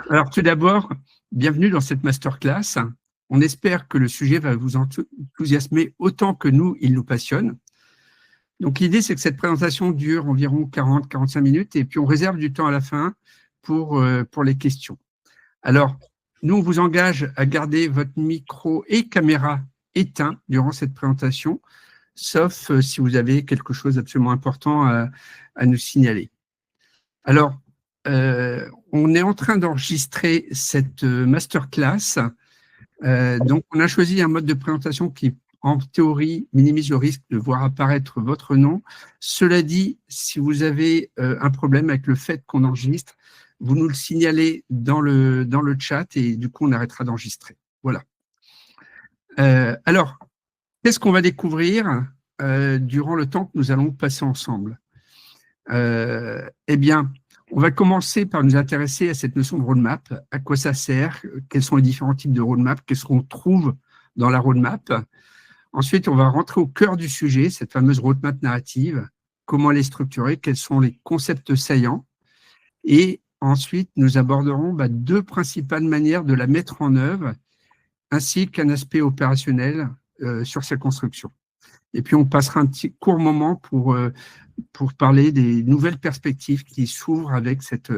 Alors, tout d'abord, bienvenue dans cette masterclass. On espère que le sujet va vous enthousiasmer autant que nous, il nous passionne. Donc, l'idée, c'est que cette présentation dure environ 40-45 minutes et puis on réserve du temps à la fin pour les questions. Alors, nous, on vous engage à garder votre micro et caméra éteints durant cette présentation, sauf si vous avez quelque chose d'absolument important à nous signaler. Alors, on est en train d'enregistrer cette masterclass. Donc, on a choisi un mode de présentation qui, en théorie, minimise le risque de voir apparaître votre nom. Cela dit, si vous avez un problème avec le fait qu'on enregistre, vous nous le signalez dans le chat et du coup, on arrêtera d'enregistrer. Voilà. Alors, qu'est-ce qu'on va découvrir durant le temps que nous allons passer ensemble? Eh bien, on va commencer par nous intéresser à cette notion de roadmap, à quoi ça sert, quels sont les différents types de roadmap, qu'est-ce qu'on trouve dans la roadmap. Ensuite, on va rentrer au cœur du sujet, cette fameuse roadmap narrative, comment elle est structurée, quels sont les concepts saillants. Et ensuite, nous aborderons deux principales manières de la mettre en œuvre, ainsi qu'un aspect opérationnel sur sa construction. Et puis, on passera un petit court moment pour parler des nouvelles perspectives qui s'ouvrent avec cette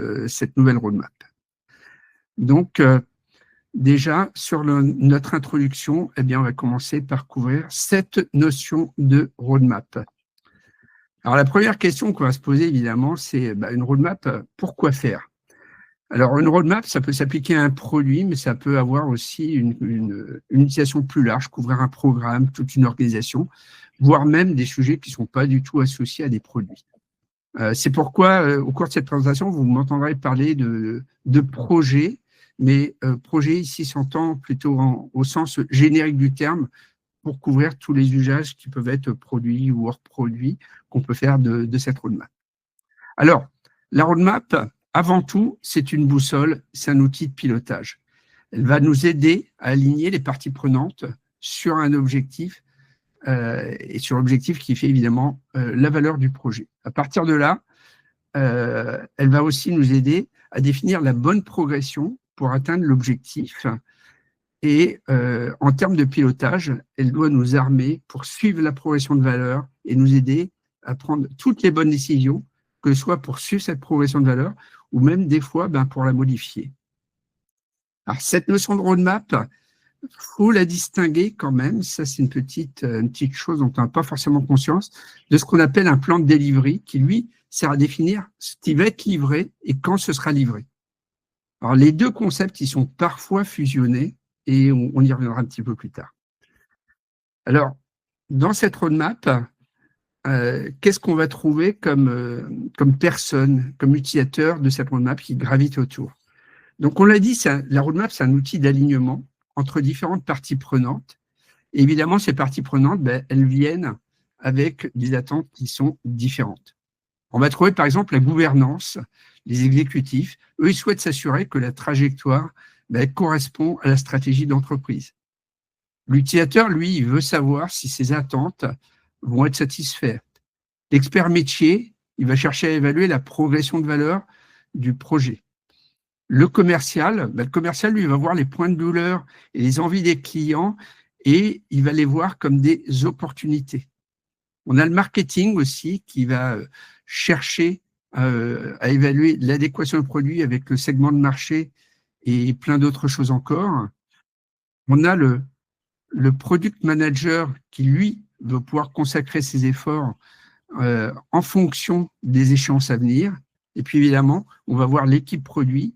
nouvelle roadmap. Donc, déjà, sur notre introduction, eh bien, on va commencer par couvrir cette notion de roadmap. Alors, la première question qu'on va se poser, évidemment, c'est une roadmap, pourquoi faire? Alors, une roadmap, ça peut s'appliquer à un produit, mais ça peut avoir aussi une utilisation plus large, couvrir un programme, toute une organisation, voire même des sujets qui ne sont pas du tout associés à des produits. C'est pourquoi, au cours de cette présentation, vous m'entendrez parler de projet, mais projet ici s'entend plutôt au sens générique du terme, pour couvrir tous les usages qui peuvent être produits ou hors produits qu'on peut faire de cette roadmap. Alors, la roadmap, avant tout, c'est une boussole, c'est un outil de pilotage. Elle va nous aider à aligner les parties prenantes sur un objectif et sur l'objectif qui fait évidemment la valeur du projet. À partir de là, elle va aussi nous aider à définir la bonne progression pour atteindre l'objectif. Et en termes de pilotage, elle doit nous armer pour suivre la progression de valeur et nous aider à prendre toutes les bonnes décisions, que ce soit pour suivre cette progression de valeur ou même des fois pour la modifier. Alors, cette notion de roadmap, il faut la distinguer quand même, ça c'est une petite chose dont on n'a pas forcément conscience, de ce qu'on appelle un plan de delivery qui, lui, sert à définir ce qui va être livré et quand ce sera livré. Alors, les deux concepts, ils sont parfois fusionnés et on y reviendra un petit peu plus tard. Alors, dans cette roadmap, qu'est-ce qu'on va trouver comme personne, comme utilisateur de cette roadmap qui gravite autour? Donc, on l'a dit, la roadmap, c'est un outil d'alignement entre différentes parties prenantes. Et évidemment, ces parties prenantes, elles viennent avec des attentes qui sont différentes. On va trouver, par exemple, la gouvernance, les exécutifs. Eux, ils souhaitent s'assurer que la trajectoire correspond à la stratégie d'entreprise. L'utilisateur, lui, il veut savoir si ses attentes vont être satisfaites. L'expert métier, il va chercher à évaluer la progression de valeur du projet. Le commercial, lui, il va voir les points de douleur et les envies des clients et il va les voir comme des opportunités. On a le marketing aussi qui va chercher à évaluer l'adéquation du produit avec le segment de marché et plein d'autres choses encore. On a le product manager qui, lui, veut pouvoir consacrer ses efforts en fonction des échéances à venir. Et puis, évidemment, on va voir l'équipe produit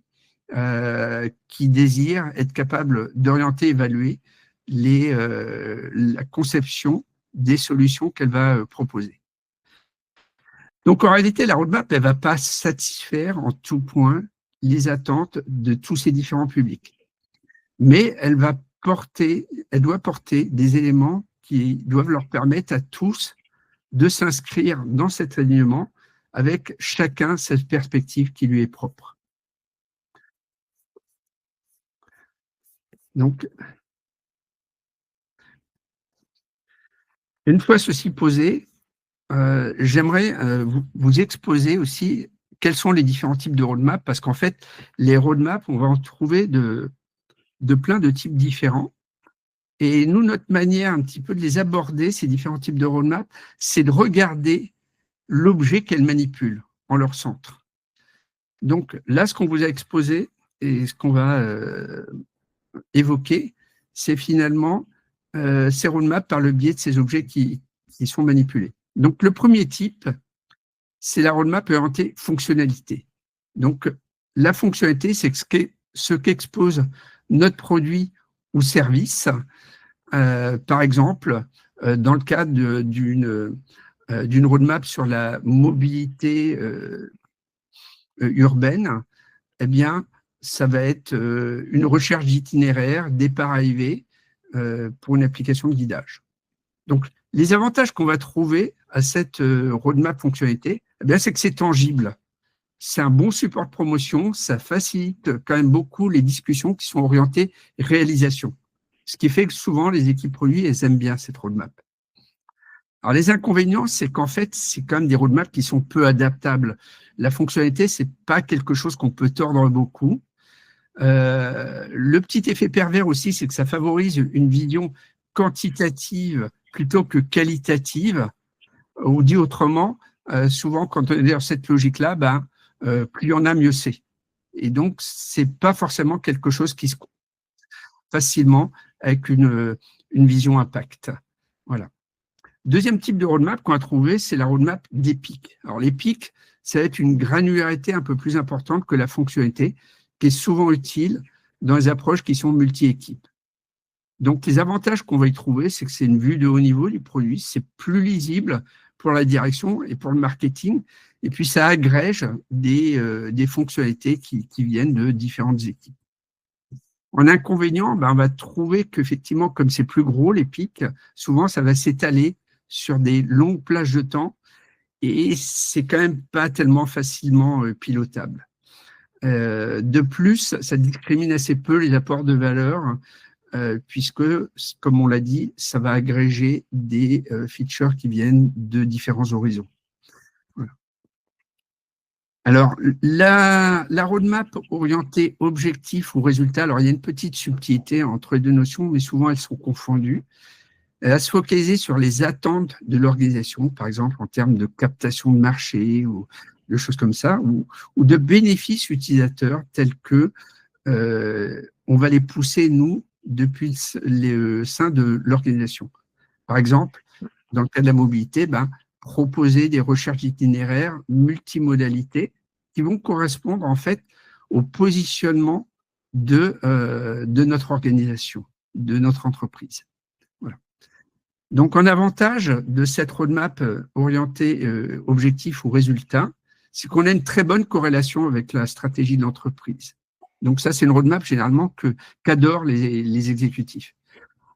qui désire être capable d'orienter, évaluer la conception des solutions qu'elle va proposer. Donc, en réalité, la roadmap, elle ne va pas satisfaire en tout point les attentes de tous ces différents publics. Mais elle doit porter des éléments qui doivent leur permettre à tous de s'inscrire dans cet alignement avec chacun cette perspective qui lui est propre. Donc, une fois ceci posé, j'aimerais vous exposer aussi quels sont les différents types de roadmap, parce qu'en fait, les roadmaps, on va en trouver de plein de types différents. Et nous, notre manière un petit peu de les aborder, ces différents types de roadmap, c'est de regarder l'objet qu'elles manipulent en leur centre. Donc là, ce qu'on vous a exposé et ce qu'on va évoquer, c'est finalement ces roadmaps par le biais de ces objets qui sont manipulés. Donc le premier type, c'est la roadmap orientée fonctionnalité. Donc la fonctionnalité, c'est ce qu'expose notre produit ou service. Par exemple, dans le cadre d'une roadmap sur la mobilité urbaine, eh bien, ça va être une recherche d'itinéraire, départ-arrivée pour une application de guidage. Donc, les avantages qu'on va trouver à cette roadmap fonctionnalité, eh bien, c'est que c'est tangible. C'est un bon support de promotion, ça facilite quand même beaucoup les discussions qui sont orientées réalisation. Ce qui fait que souvent, les équipes produits, elles aiment bien cette roadmap. Alors, les inconvénients, c'est qu'en fait, c'est quand même des roadmaps qui sont peu adaptables. La fonctionnalité, c'est pas quelque chose qu'on peut tordre beaucoup. Le petit effet pervers aussi, c'est que ça favorise une vision quantitative plutôt que qualitative. Ou dit autrement, souvent, quand on est dans cette logique-là, plus il y en a, mieux c'est. Et donc, c'est pas forcément quelque chose qui se facilement avec une vision impact. Voilà. Deuxième type de roadmap qu'on a trouvé, c'est la roadmap des pics. Alors, les pics, ça va être une granularité un peu plus importante que la fonctionnalité, qui est souvent utile dans les approches qui sont multi-équipes. Donc, les avantages qu'on va y trouver, c'est que c'est une vue de haut niveau du produit, c'est plus lisible pour la direction et pour le marketing, et puis ça agrège des fonctionnalités qui viennent de différentes équipes. En inconvénient, on va trouver qu'effectivement, comme c'est plus gros, les pics, souvent, ça va s'étaler sur des longues plages de temps et c'est quand même pas tellement facilement pilotable. De plus, ça discrimine assez peu les apports de valeur puisque, comme on l'a dit, ça va agréger des features qui viennent de différents horizons. Voilà. Alors, la roadmap orientée objectif ou résultat, alors il y a une petite subtilité entre les deux notions, mais souvent elles sont confondues. Elle va se focaliser sur les attentes de l'organisation, par exemple en termes de captation de marché ou de choses comme ça, ou de bénéfices utilisateurs tels que on va les pousser, nous, depuis le sein de l'organisation. Par exemple, dans le cas de la mobilité, proposer des recherches d'itinéraires multimodalités qui vont correspondre en fait au positionnement de notre organisation, de notre entreprise. Voilà. Donc, en avantage de cette roadmap orientée objectif ou résultat, c'est qu'on a une très bonne corrélation avec la stratégie de l'entreprise. Donc, ça, c'est une roadmap généralement qu'adorent les exécutifs.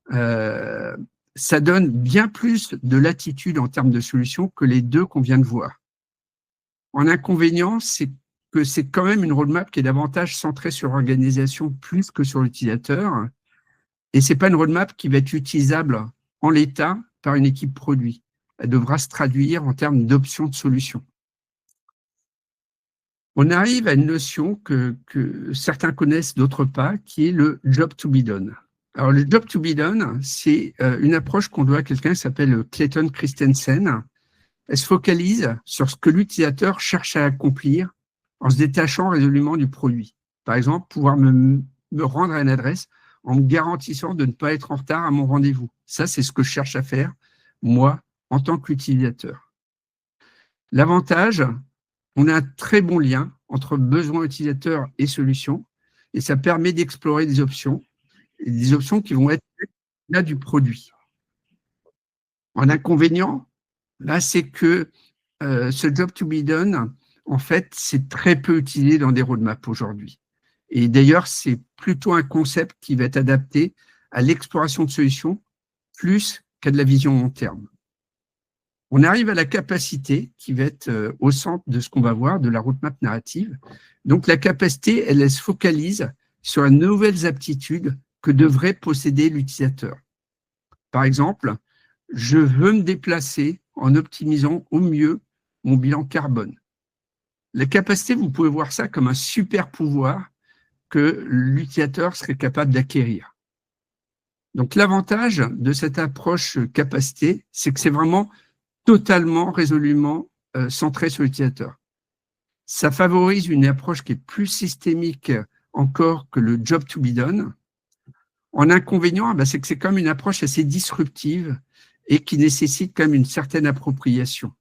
Ça donne bien plus de latitude en termes de solutions que les deux qu'on vient de voir. En inconvénient, c'est que c'est quand même une roadmap qui est davantage centrée sur l'organisation plus que sur l'utilisateur. Et ce n'est pas une roadmap qui va être utilisable en l'état par une équipe produit. Elle devra se traduire en termes d'options de solutions. On arrive à une notion que certains connaissent, d'autres pas, qui est le job to be done. Alors, le job to be done, c'est une approche qu'on doit à quelqu'un qui s'appelle Clayton Christensen. Elle se focalise sur ce que l'utilisateur cherche à accomplir en se détachant résolument du produit. Par exemple, pouvoir me rendre à une adresse en me garantissant de ne pas être en retard à mon rendez-vous. Ça, c'est ce que je cherche à faire, moi, en tant qu'utilisateur. L'avantage, on a un très bon lien entre besoin utilisateur et solution, et ça permet d'explorer des options qui vont être là du produit. En inconvénient, là, c'est que ce job to be done, en fait, c'est très peu utilisé dans des roadmaps aujourd'hui. Et d'ailleurs, c'est plutôt un concept qui va être adapté à l'exploration de solutions plus qu'à de la vision long terme. On arrive à la capacité qui va être au centre de ce qu'on va voir, de la roadmap narrative. Donc, la capacité, elle se focalise sur les nouvelles aptitudes que devrait posséder l'utilisateur. Par exemple, je veux me déplacer en optimisant au mieux mon bilan carbone. La capacité, vous pouvez voir ça comme un super pouvoir que l'utilisateur serait capable d'acquérir. Donc l'avantage de cette approche capacité, c'est que c'est vraiment totalement, résolument centré sur l'utilisateur. Ça favorise une approche qui est plus systémique encore que le job to be done. En inconvénient, c'est que c'est comme une approche assez disruptive et qui nécessite quand même une certaine appropriation.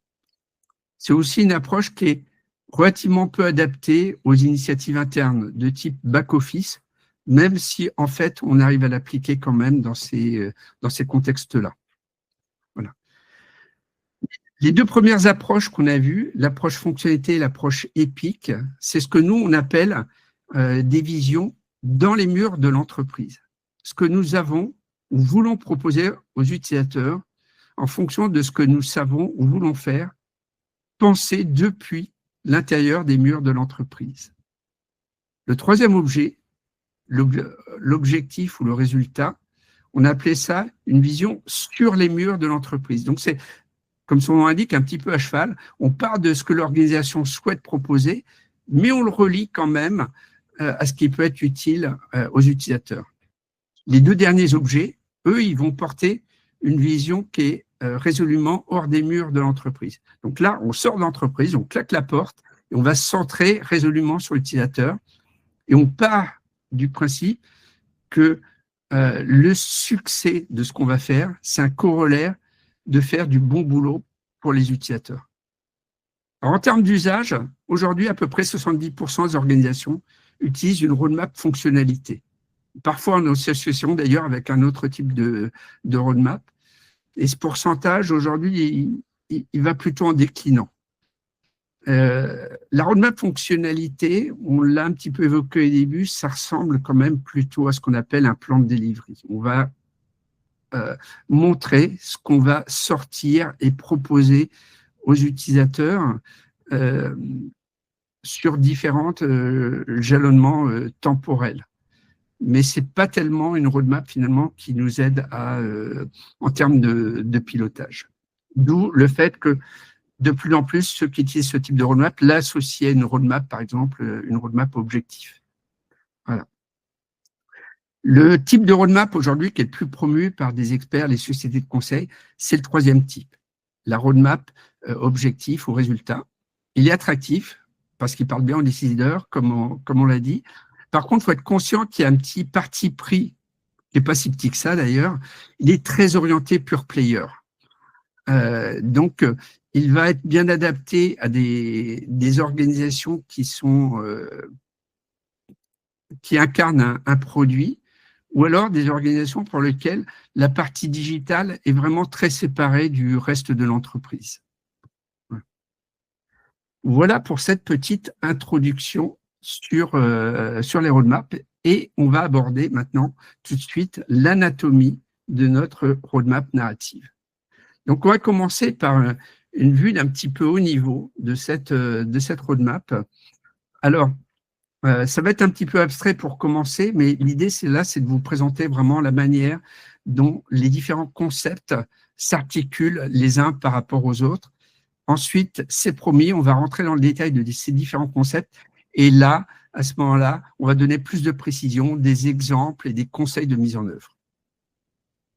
C'est aussi une approche qui est relativement peu adaptée aux initiatives internes de type back-office, même si en fait on arrive à l'appliquer quand même dans ces contextes-là. Voilà. Les deux premières approches qu'on a vues, l'approche fonctionnalité et l'approche épique, c'est ce que nous on appelle des visions dans les murs de l'entreprise. Ce que nous avons ou voulons proposer aux utilisateurs en fonction de ce que nous savons ou voulons faire, penser depuis l'intérieur des murs de l'entreprise. Le troisième objet, l'objectif ou le résultat, on a appelé ça une vision sur les murs de l'entreprise. Donc c'est, comme son nom l'indique, un petit peu à cheval. On part de ce que l'organisation souhaite proposer, mais on le relie quand même à ce qui peut être utile aux utilisateurs. Les deux derniers objets, eux, ils vont porter une vision qui est résolument hors des murs de l'entreprise. Donc là, on sort de l'entreprise, on claque la porte et on va se centrer résolument sur l'utilisateur et on part du principe que le succès de ce qu'on va faire, c'est un corollaire de faire du bon boulot pour les utilisateurs. Alors, en termes d'usage, aujourd'hui, à peu près 70% des organisations utilisent une roadmap fonctionnalité. Parfois en association d'ailleurs avec un autre type de roadmap. Et ce pourcentage, aujourd'hui, il va plutôt en déclinant. La roadmap fonctionnalité, on l'a un petit peu évoqué au début, ça ressemble quand même plutôt à ce qu'on appelle un plan de delivery. On va montrer ce qu'on va sortir et proposer aux utilisateurs sur différents jalonnements temporels. Mais ce n'est pas tellement une roadmap finalement qui nous aide en termes de pilotage. D'où le fait que de plus en plus, ceux qui utilisent ce type de roadmap l'associent à une roadmap, par exemple, une roadmap objectif. Voilà. Le type de roadmap aujourd'hui qui est le plus promu par des experts, les sociétés de conseil, c'est le troisième type, la roadmap objectif ou résultat. Il est attractif parce qu'il parle bien aux décideurs, comme on l'a dit. Par contre, il faut être conscient qu'il y a un petit parti pris, qui n'est pas si petit que ça d'ailleurs, il est très orienté pure player. Donc, il va être bien adapté à des organisations qui incarnent un produit, ou alors des organisations pour lesquelles la partie digitale est vraiment très séparée du reste de l'entreprise. Voilà pour cette petite introduction sur les roadmaps et on va aborder maintenant tout de suite l'anatomie de notre roadmap narrative. Donc, on va commencer par une vue d'un petit peu haut niveau de cette roadmap. Alors, ça va être un petit peu abstrait pour commencer, mais l'idée, c'est de vous présenter vraiment la manière dont les différents concepts s'articulent les uns par rapport aux autres. Ensuite, c'est promis, on va rentrer dans le détail de ces différents concepts. Et là, à ce moment-là, on va donner plus de précision, des exemples et des conseils de mise en œuvre.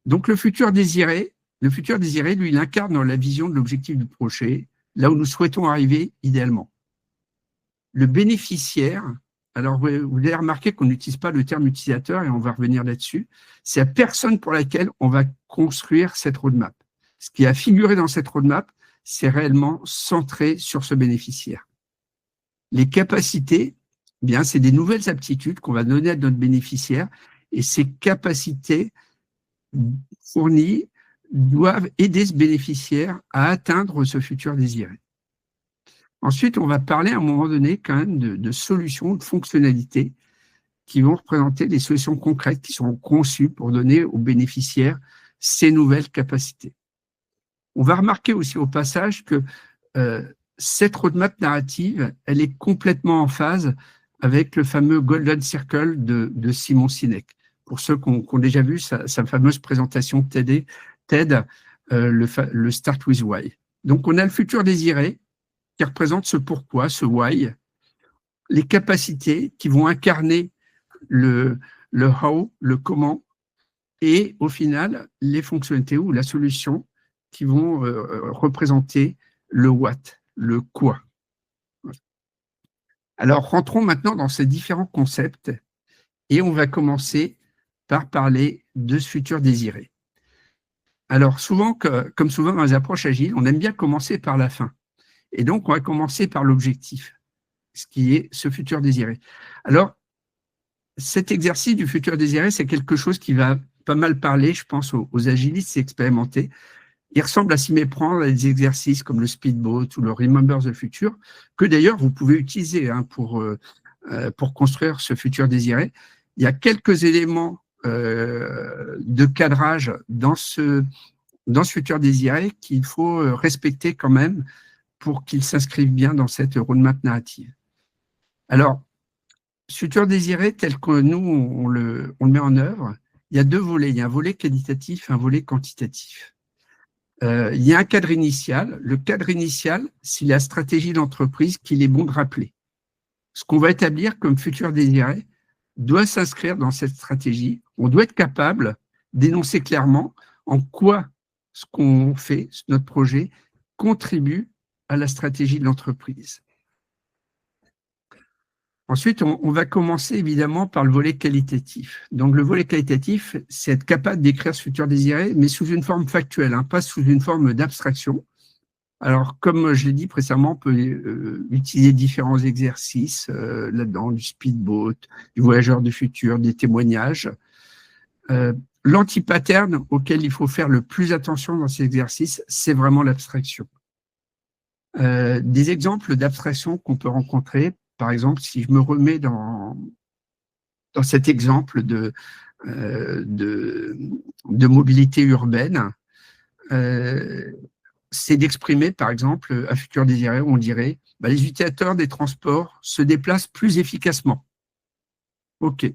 Donc, le futur désiré, lui, il incarne dans la vision de l'objectif du projet, là où nous souhaitons arriver idéalement. Le bénéficiaire, alors vous allez remarquer qu'on n'utilise pas le terme utilisateur et on va revenir là-dessus, c'est la personne pour laquelle on va construire cette roadmap. Ce qui a figuré dans cette roadmap, c'est réellement centré sur ce bénéficiaire. Les capacités, bien, c'est des nouvelles aptitudes qu'on va donner à notre bénéficiaire et ces capacités fournies doivent aider ce bénéficiaire à atteindre ce futur désiré. Ensuite, on va parler à un moment donné quand même de solutions, de fonctionnalités qui vont représenter des solutions concrètes qui sont conçues pour donner aux bénéficiaires ces nouvelles capacités. On va remarquer aussi au passage que cette roadmap narrative, elle est complètement en phase avec le fameux Golden Circle de Simon Sinek. Pour ceux qui ont déjà vu sa fameuse présentation TED, le Start with Why. Donc, on a le futur désiré, qui représente ce pourquoi, ce why, les capacités qui vont incarner le how, le comment, et au final, les fonctionnalités ou la solution qui vont représenter le what, le quoi. Alors, rentrons maintenant dans ces différents concepts et on va commencer par parler de ce futur désiré. Alors, souvent, comme souvent dans les approches agiles, on aime bien commencer par la fin. Et donc, on va commencer par l'objectif, ce qui est ce futur désiré. Alors, cet exercice du futur désiré, c'est quelque chose qui va pas mal parler, je pense, aux agilistes expérimentés. Il ressemble à s'y méprendre à des exercices comme le speedboat ou le Remember the Future, que d'ailleurs vous pouvez utiliser pour construire ce futur désiré. Il y a quelques éléments de cadrage dans ce futur désiré qu'il faut respecter quand même pour qu'il s'inscrive bien dans cette roadmap narrative. Alors, ce futur désiré, tel que nous, on le met en œuvre, il y a deux volets. Il y a un volet qualitatif et un volet quantitatif. Il y a un cadre initial. Le cadre initial, c'est la stratégie d'entreprise qu'il est bon de rappeler. Ce qu'on va établir comme futur désiré doit s'inscrire dans cette stratégie. On doit être capable d'énoncer clairement en quoi ce qu'on fait, notre projet, contribue à la stratégie de l'entreprise. Ensuite, on va commencer évidemment par le volet qualitatif. Donc, le volet qualitatif, c'est être capable d'écrire ce futur désiré, mais sous une forme factuelle, pas sous une forme d'abstraction. Alors, comme je l'ai dit précédemment, on peut utiliser différents exercices là-dedans, du speedboat, du voyageur du futur, des témoignages. L'anti-pattern auquel il faut faire le plus attention dans ces exercices, c'est vraiment l'abstraction. Des exemples d'abstraction qu'on peut rencontrer, par exemple, si je me remets dans cet exemple de mobilité urbaine, c'est d'exprimer, par exemple, un futur désiré où on dirait les utilisateurs des transports se déplacent plus efficacement. Ok,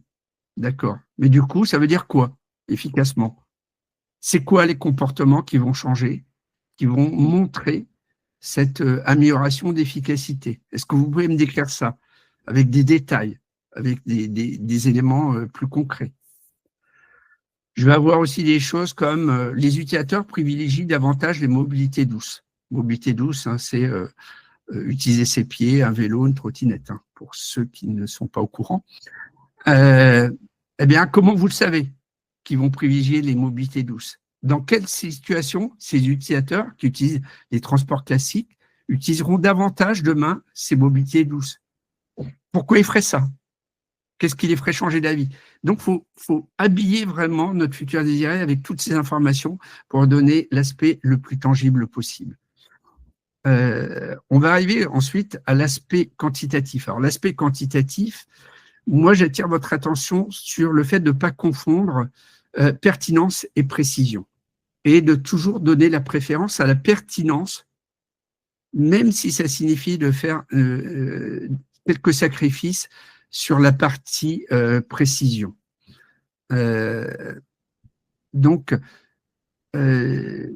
d'accord. Mais du coup, ça veut dire quoi, efficacement? C'est quoi les comportements qui vont changer, qui vont montrer cette amélioration d'efficacité? Est-ce que vous pouvez me décrire ça avec des détails, avec des éléments plus concrets? Je vais avoir aussi des choses comme les utilisateurs privilégient davantage les mobilités douces. Mobilité douce, c'est utiliser ses pieds, un vélo, une trottinette, pour ceux qui ne sont pas au courant. Eh bien, comment vous le savez qu'ils vont privilégier les mobilités douces? Dans quelle situation ces utilisateurs qui utilisent les transports classiques utiliseront davantage demain ces mobilités douces? Pourquoi ils feraient ça? Qu'est-ce qui les ferait changer d'avis? Donc, il faut habiller vraiment notre futur désiré avec toutes ces informations pour donner l'aspect le plus tangible possible. On va arriver ensuite à l'aspect quantitatif. Alors, l'aspect quantitatif, moi, j'attire votre attention sur le fait de ne pas confondre pertinence et précision et de toujours donner la préférence à la pertinence, même si ça signifie de faire quelques sacrifices sur la partie précision. Donc, je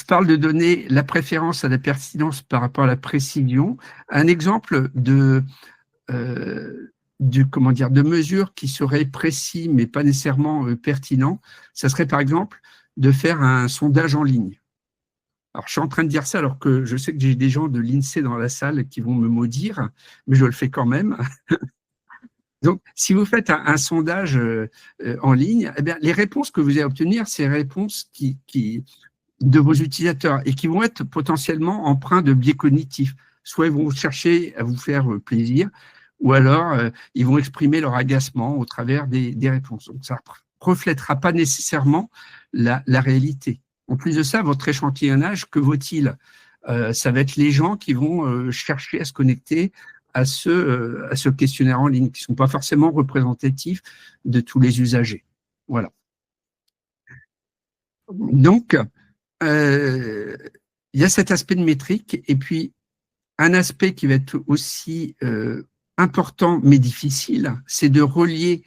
parle de donner la préférence à la pertinence par rapport à la précision. Un exemple de mesures qui seraient précis mais pas nécessairement pertinents, ça serait par exemple de faire un sondage en ligne. Alors, je suis en train de dire ça alors que je sais que j'ai des gens de l'INSEE dans la salle qui vont me maudire, mais je le fais quand même. Donc, si vous faites un sondage en ligne, eh bien, les réponses que vous allez obtenir, c'est les réponses de vos utilisateurs et qui vont être potentiellement empreints de biais cognitifs. Soit ils vont chercher à vous faire plaisir, ou alors ils vont exprimer leur agacement au travers des réponses. Donc, ça ne reflètera pas nécessairement la réalité. En plus de ça, votre échantillonnage, que vaut-il? Ça va être les gens qui vont chercher à se connecter à ce questionnaire en ligne, qui ne sont pas forcément représentatifs de tous les usagers. Voilà. Donc, il y a cet aspect de métrique, et puis un aspect qui va être aussi important mais difficile, c'est de relier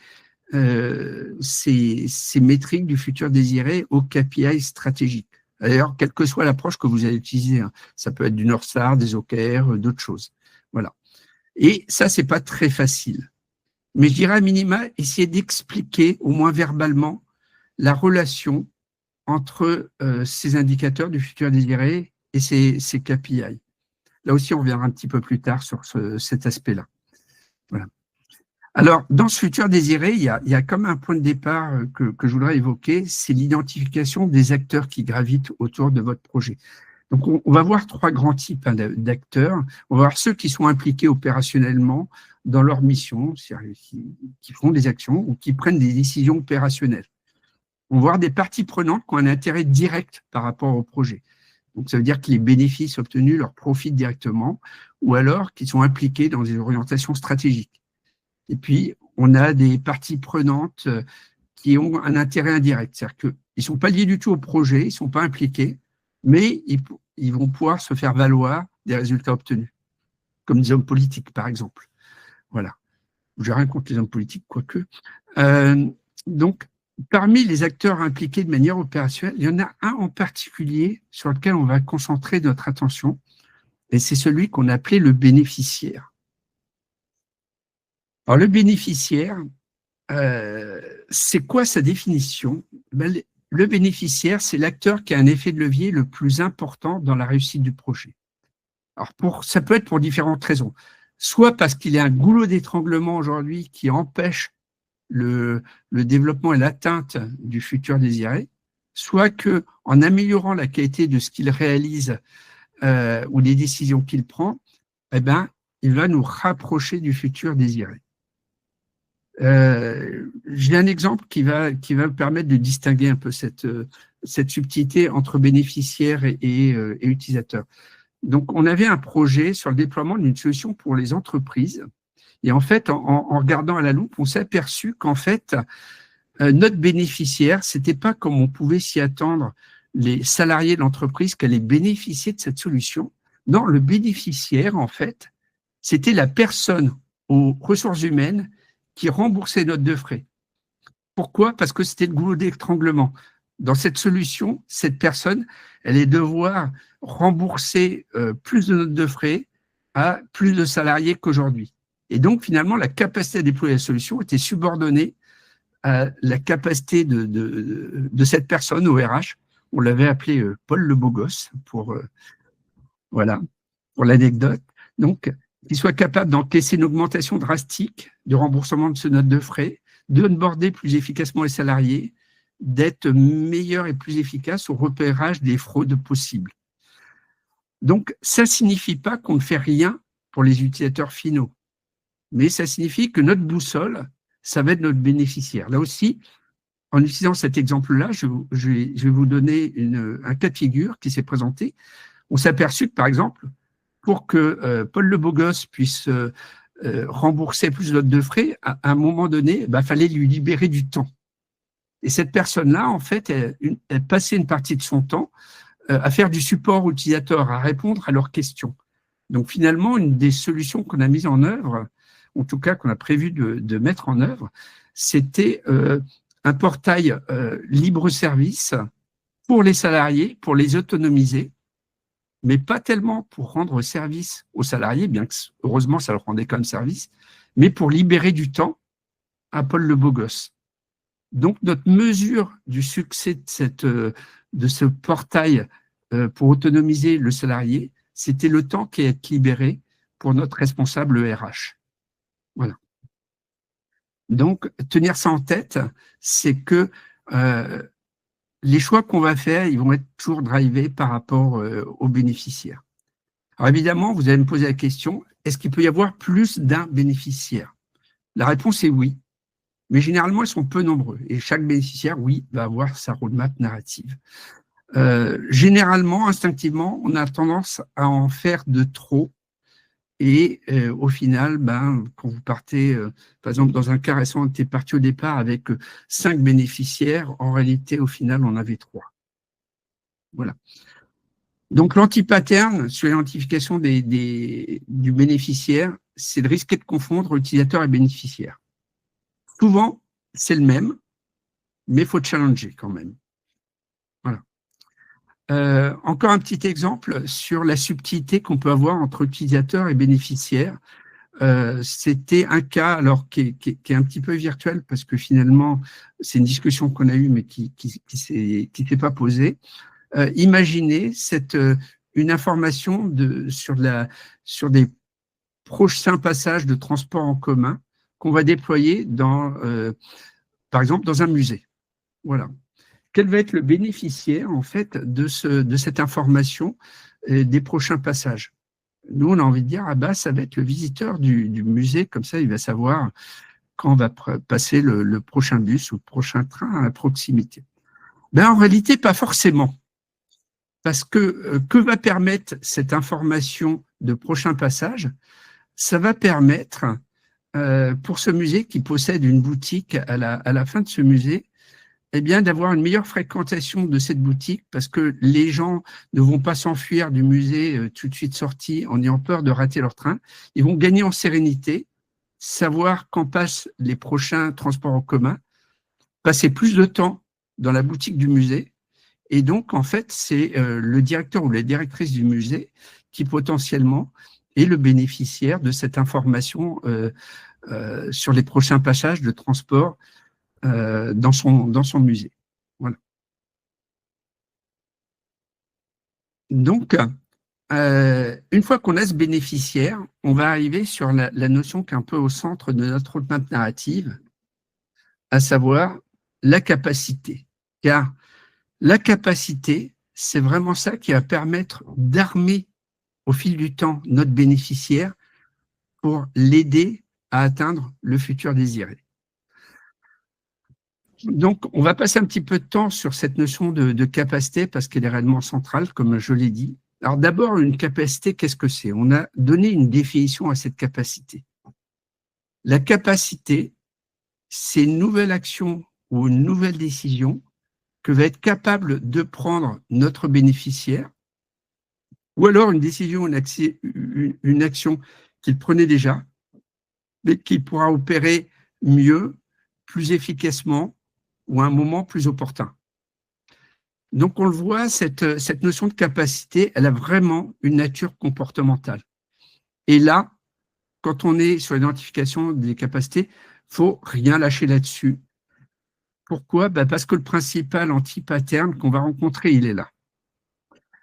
ces métriques du futur désiré aux KPI stratégiques. D'ailleurs, quelle que soit l'approche que vous allez utiliser, hein, ça peut être du North Star, des OKR, d'autres choses. Voilà. Et ça, c'est pas très facile. Mais je dirais à minima, essayer d'expliquer, au moins verbalement, la relation entre ces indicateurs du futur désiré et ces KPI. Là aussi, on reviendra un petit peu plus tard sur cet aspect-là. Voilà. Alors, dans ce futur désiré, il y a comme un point de départ que je voudrais évoquer, c'est l'identification des acteurs qui gravitent autour de votre projet. Donc, on va voir trois grands types d'acteurs. On va voir ceux qui sont impliqués opérationnellement dans leur mission, c'est-à-dire qui font des actions ou qui prennent des décisions opérationnelles. On va voir des parties prenantes qui ont un intérêt direct par rapport au projet. Donc, ça veut dire que les bénéfices obtenus leur profitent directement ou alors qu'ils sont impliqués dans des orientations stratégiques. Et puis, on a des parties prenantes qui ont un intérêt indirect. C'est-à-dire qu'ils ne sont pas liés du tout au projet, ils ne sont pas impliqués, mais ils vont pouvoir se faire valoir des résultats obtenus, comme des hommes politiques, par exemple. Voilà. Je n'ai rien contre les hommes politiques, quoique. Donc, parmi les acteurs impliqués de manière opérationnelle, il y en a un en particulier sur lequel on va concentrer notre attention, et c'est celui qu'on appelait le bénéficiaire. Alors, le bénéficiaire, c'est quoi sa définition? Le bénéficiaire, c'est l'acteur qui a un effet de levier le plus important dans la réussite du projet. Alors, ça peut être pour différentes raisons. Soit parce qu'il y a un goulot d'étranglement aujourd'hui qui empêche le développement et l'atteinte du futur désiré, soit qu'en améliorant la qualité de ce qu'il réalise ou des décisions qu'il prend, eh ben, il va nous rapprocher du futur désiré. J'ai un exemple qui va me permettre de distinguer un peu cette subtilité entre bénéficiaires et utilisateurs. Donc, on avait un projet sur le déploiement d'une solution pour les entreprises. Et en fait, en regardant à la loupe, on s'est aperçu qu'en fait, notre bénéficiaire, c'était pas comme on pouvait s'y attendre, les salariés de l'entreprise qui allaient bénéficier de cette solution. Non, le bénéficiaire, en fait, c'était la personne aux ressources humaines qui remboursait note de frais. Pourquoi? Parce que c'était le goulot d'étranglement. Dans cette solution, cette personne, elle allait devoir rembourser plus de notes de frais à plus de salariés qu'aujourd'hui. Et donc, finalement, la capacité à déployer la solution était subordonnée à la capacité de cette personne au RH. On l'avait appelé Paul le beau gosse pour l'anecdote. Donc, qu'il soit capable d'encaisser une augmentation drastique de remboursement de ce note de frais, d'onboarder plus efficacement les salariés, d'être meilleur et plus efficace au repérage des fraudes possibles. Donc, ça ne signifie pas qu'on ne fait rien pour les utilisateurs finaux, mais ça signifie que notre boussole, ça va être notre bénéficiaire. Là aussi, en utilisant cet exemple-là, je vais vous donner un cas de figure qui s'est présenté. On s'est aperçu que, par exemple, pour que Paul le beau gosse puisse rembourser plus de notes de frais, à un moment donné, il fallait lui libérer du temps. Et cette personne-là, en fait, elle passait une partie de son temps à faire du support utilisateur, à répondre à leurs questions. Donc finalement, une des solutions qu'on a mises en œuvre, en tout cas qu'on a prévu de mettre en œuvre, c'était un portail libre-service pour les salariés, pour les autonomiser, mais pas tellement pour rendre service aux salariés, bien que heureusement ça leur rendait quand même service, mais pour libérer du temps à Paul le beau gosse. Donc notre mesure du succès de ce portail pour autonomiser le salarié, c'était le temps qui est libéré pour notre responsable RH. Voilà. Donc tenir ça en tête, c'est que les choix qu'on va faire, ils vont être toujours drivés par rapport aux bénéficiaires. Alors évidemment, vous allez me poser la question, est-ce qu'il peut y avoir plus d'un bénéficiaire? La réponse est oui, mais généralement, ils sont peu nombreux. Et chaque bénéficiaire, oui, va avoir sa roadmap narrative. Généralement, instinctivement, on a tendance à en faire de trop. Et au final, quand vous partez, par exemple, dans un cas récent, on était parti au départ avec 5 bénéficiaires. En réalité, au final, on avait 3. Voilà. Donc, l'anti-pattern sur l'identification du bénéficiaire, c'est de risquer de confondre utilisateur et bénéficiaire. Souvent, c'est le même, mais il faut challenger quand même. Voilà. Encore un petit exemple sur la subtilité qu'on peut avoir entre utilisateur et bénéficiaire. C'était un cas alors qui est un petit peu virtuel parce que finalement c'est une discussion qu'on a eue mais qui s'est pas posée. Imaginez une information sur des prochains passages de transport en commun qu'on va déployer par exemple dans un musée. Voilà. Quel va être le bénéficiaire en fait de cette information des prochains passages? Nous, on a envie de dire, ah bah, ça va être le visiteur du musée, comme ça, il va savoir quand va passer le prochain bus ou le prochain train à proximité. Ben, en réalité, pas forcément. Parce que va permettre cette information de prochain passage? Ça va permettre, pour ce musée qui possède une boutique à la fin de ce musée, eh bien, d'avoir une meilleure fréquentation de cette boutique parce que les gens ne vont pas s'enfuir du musée tout de suite sortis en ayant peur de rater leur train. Ils vont gagner en sérénité, savoir quand passent les prochains transports en commun, passer plus de temps dans la boutique du musée. Et donc, en fait, c'est le directeur ou la directrice du musée qui potentiellement est le bénéficiaire de cette information sur les prochains passages de transport dans son musée. Voilà. Donc, une fois qu'on a ce bénéficiaire, on va arriver sur la notion qui est un peu au centre de notre roadmap narrative, à savoir la capacité. Car la capacité, c'est vraiment ça qui va permettre d'armer au fil du temps notre bénéficiaire pour l'aider à atteindre le futur désiré. Donc, on va passer un petit peu de temps sur cette notion de capacité parce qu'elle est réellement centrale, comme je l'ai dit. Alors d'abord, une capacité, qu'est-ce que c'est? On a donné une définition à cette capacité. La capacité, c'est une nouvelle action ou une nouvelle décision que va être capable de prendre notre bénéficiaire, ou alors une décision, une action qu'il prenait déjà, mais qu'il pourra opérer mieux, plus efficacement, ou à un moment plus opportun. Donc on le voit, cette notion de capacité, elle a vraiment une nature comportementale. Et là, quand on est sur l'identification des capacités, il ne faut rien lâcher là-dessus. Pourquoi? Parce que le principal anti-pattern qu'on va rencontrer, il est là.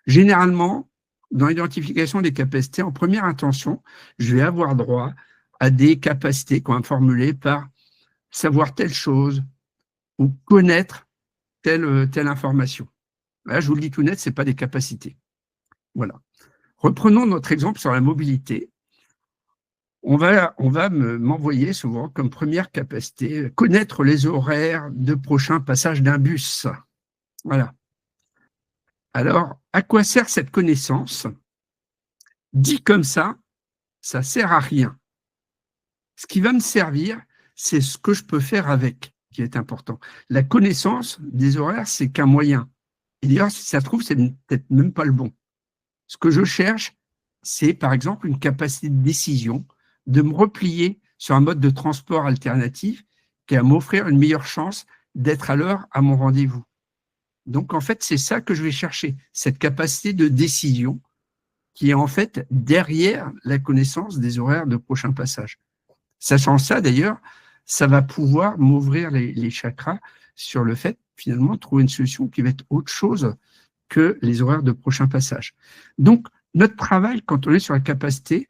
Généralement, dans l'identification des capacités, en première intention, je vais avoir droit à des capacités qu'on va formuler par savoir telle chose ou connaître telle information. Là, je vous le dis tout net, ce n'est pas des capacités. Voilà. Reprenons notre exemple sur la mobilité. On va m'envoyer souvent comme première capacité connaître les horaires de prochain passage d'un bus. Voilà. Alors, à quoi sert cette connaissance? Dit comme ça ne sert à rien. Ce qui va me servir, c'est ce que je peux faire avec, qui est important. La connaissance des horaires, c'est qu'un moyen. Et d'ailleurs, si ça se trouve, c'est peut-être même pas le bon. Ce que je cherche, c'est par exemple une capacité de décision, de me replier sur un mode de transport alternatif qui va m'offrir une meilleure chance d'être à l'heure à mon rendez-vous. Donc, en fait, c'est ça que je vais chercher, cette capacité de décision qui est en fait derrière la connaissance des horaires de prochain passage. Sachant ça, d'ailleurs, ça va pouvoir m'ouvrir les chakras sur le fait, finalement, de trouver une solution qui va être autre chose que les horaires de prochain passage. Donc, notre travail, quand on est sur la capacité,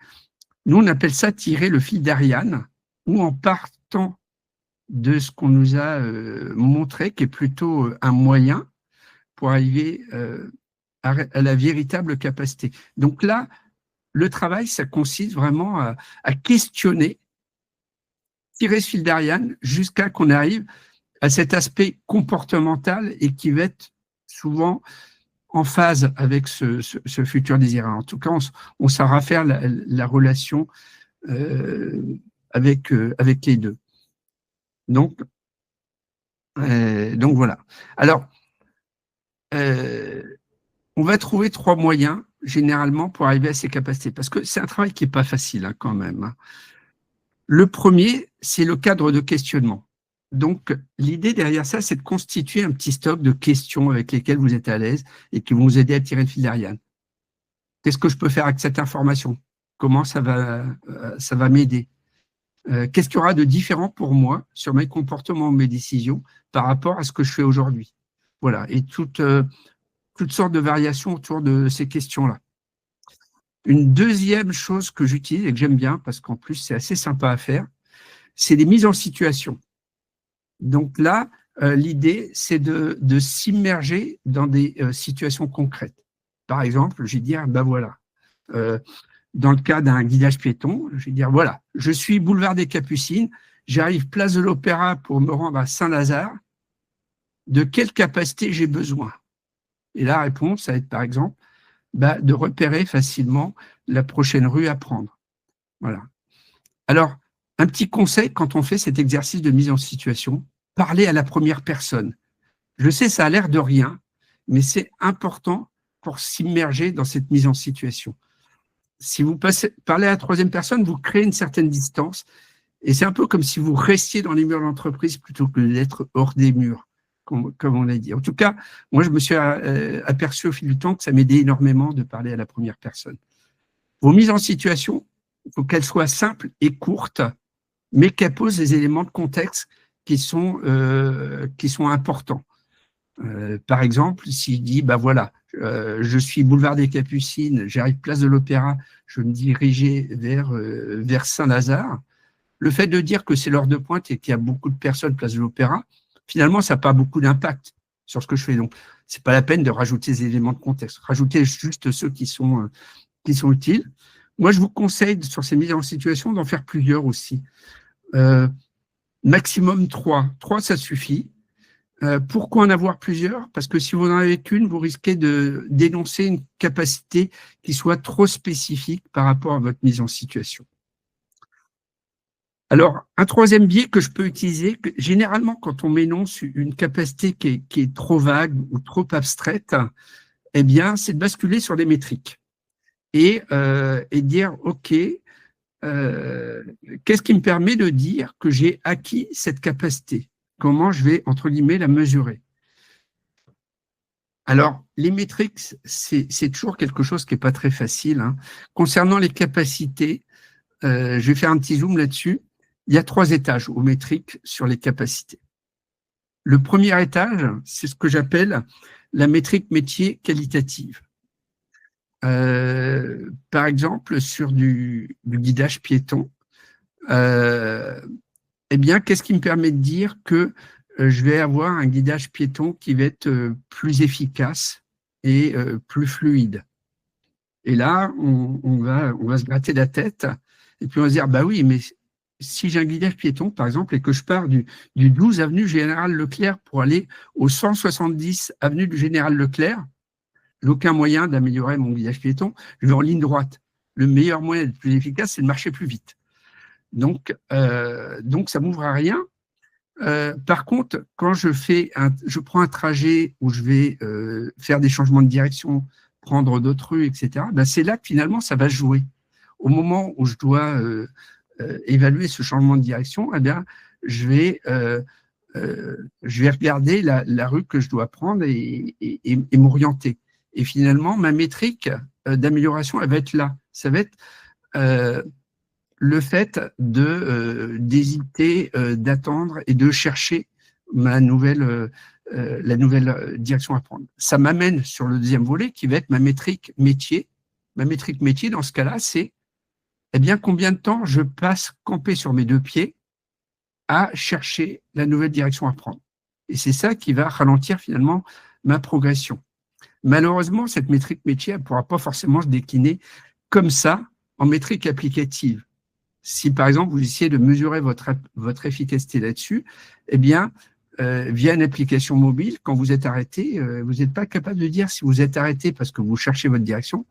nous, on appelle ça tirer le fil d'Ariane, ou en partant de ce qu'on nous a montré, qui est plutôt un moyen pour arriver à la véritable capacité. Donc là, le travail, ça consiste vraiment à questionner, tirer ce fil d'Ariane jusqu'à qu'on arrive à cet aspect comportemental et qui va être souvent en phase avec ce futur désiré. En tout cas, on saura faire la relation avec les deux. Donc voilà. Alors, on va trouver 3 moyens généralement pour arriver à ces capacités, parce que c'est un travail qui n'est pas facile quand même. Le premier, c'est le cadre de questionnement. Donc, l'idée derrière ça, c'est de constituer un petit stock de questions avec lesquelles vous êtes à l'aise et qui vont vous aider à tirer le fil d'Ariane. Qu'est-ce que je peux faire avec cette information? Comment ça va m'aider? Qu'est-ce qu'il y aura de différent pour moi sur mes comportements, mes décisions par rapport à ce que je fais aujourd'hui? Voilà, et toutes sortes de variations autour de ces questions-là. Une deuxième chose que j'utilise et que j'aime bien, parce qu'en plus c'est assez sympa à faire, c'est des mises en situation. Donc là, l'idée, c'est de s'immerger dans des situations concrètes. Par exemple, je vais dire, ben voilà, dans le cas d'un guidage piéton, je vais dire, voilà, je suis boulevard des Capucines, j'arrive place de l'Opéra pour me rendre à Saint-Lazare, de quelle capacité j'ai besoin? Et la réponse, ça va être par exemple, bah, de repérer facilement la prochaine rue à prendre. Voilà. Alors, un petit conseil quand on fait cet exercice de mise en situation, parler à la première personne. Je sais, ça a l'air de rien, mais c'est important pour s'immerger dans cette mise en situation. Si vous parlez à la troisième personne, vous créez une certaine distance, et c'est un peu comme si vous restiez dans les murs de l'entreprise plutôt que d'être hors des murs, comme on l'a dit. En tout cas, moi, je me suis aperçu au fil du temps que ça m'aidait énormément de parler à la première personne. Vos mises en situation, il faut qu'elles soient simples et courtes, mais qu'elles posent des éléments de contexte qui sont importants. Par exemple, s'il dit, bah voilà, je suis boulevard des Capucines, j'arrive place de l'Opéra, je me dirigeais vers Saint-Lazare, le fait de dire que c'est l'heure de pointe et qu'il y a beaucoup de personnes place de l'Opéra, finalement, ça n'a pas beaucoup d'impact sur ce que je fais. Donc, ce n'est pas la peine de rajouter des éléments de contexte. Rajoutez juste ceux qui sont utiles. Moi, je vous conseille, sur ces mises en situation, d'en faire plusieurs aussi. Maximum 3. 3, ça suffit. Pourquoi en avoir plusieurs? Parce que si vous en avez qu'une, vous risquez de dénoncer une capacité qui soit trop spécifique par rapport à votre mise en situation. Alors, un troisième biais que je peux utiliser, généralement quand on m'énonce une capacité qui est trop vague ou trop abstraite, eh bien, c'est de basculer sur des métriques et dire, OK, qu'est-ce qui me permet de dire que j'ai acquis cette capacité? Comment je vais, entre guillemets, la mesurer? Alors, les métriques, c'est toujours quelque chose qui n'est pas très facile, hein. Concernant les capacités, je vais faire un petit zoom là-dessus. Il y a 3 étages aux métriques sur les capacités. Le premier étage, c'est ce que j'appelle la métrique métier qualitative. Par exemple, sur du guidage piéton, eh bien, qu'est-ce qui me permet de dire que je vais avoir un guidage piéton qui va être plus efficace et plus fluide? Et là, on va se gratter la tête et puis on va se dire, bah oui, mais si j'ai un guidage piéton, par exemple, et que je pars du 12 avenue Général Leclerc pour aller au 170 avenue du Général Leclerc, j'ai aucun moyen d'améliorer mon guidage piéton, je vais en ligne droite. Le meilleur moyen d'être plus efficace, c'est de marcher plus vite. Donc ça m'ouvre à rien. Par contre, quand je prends un trajet où je vais faire des changements de direction, prendre d'autres rues, etc., ben c'est là que finalement ça va se jouer. Au moment où je dois évaluer ce changement de direction, eh bien, je vais regarder la rue que je dois prendre et m'orienter. Et finalement, ma métrique d'amélioration, elle va être là. Ça va être le fait d'hésiter, d'attendre et de chercher la nouvelle direction à prendre. Ça m'amène sur le deuxième volet qui va être ma métrique métier. Ma métrique métier, dans ce cas-là, c'est eh bien, combien de temps je passe campé sur mes 2 pieds à chercher la nouvelle direction à prendre. Et c'est ça qui va ralentir finalement ma progression. Malheureusement, cette métrique métier, elle ne pourra pas forcément se décliner comme ça en métrique applicative. Si par exemple vous essayez de mesurer votre efficacité là-dessus, eh bien, via une application mobile, quand vous êtes arrêté, vous n'êtes pas capable de dire si vous êtes arrêté parce que vous cherchez votre direction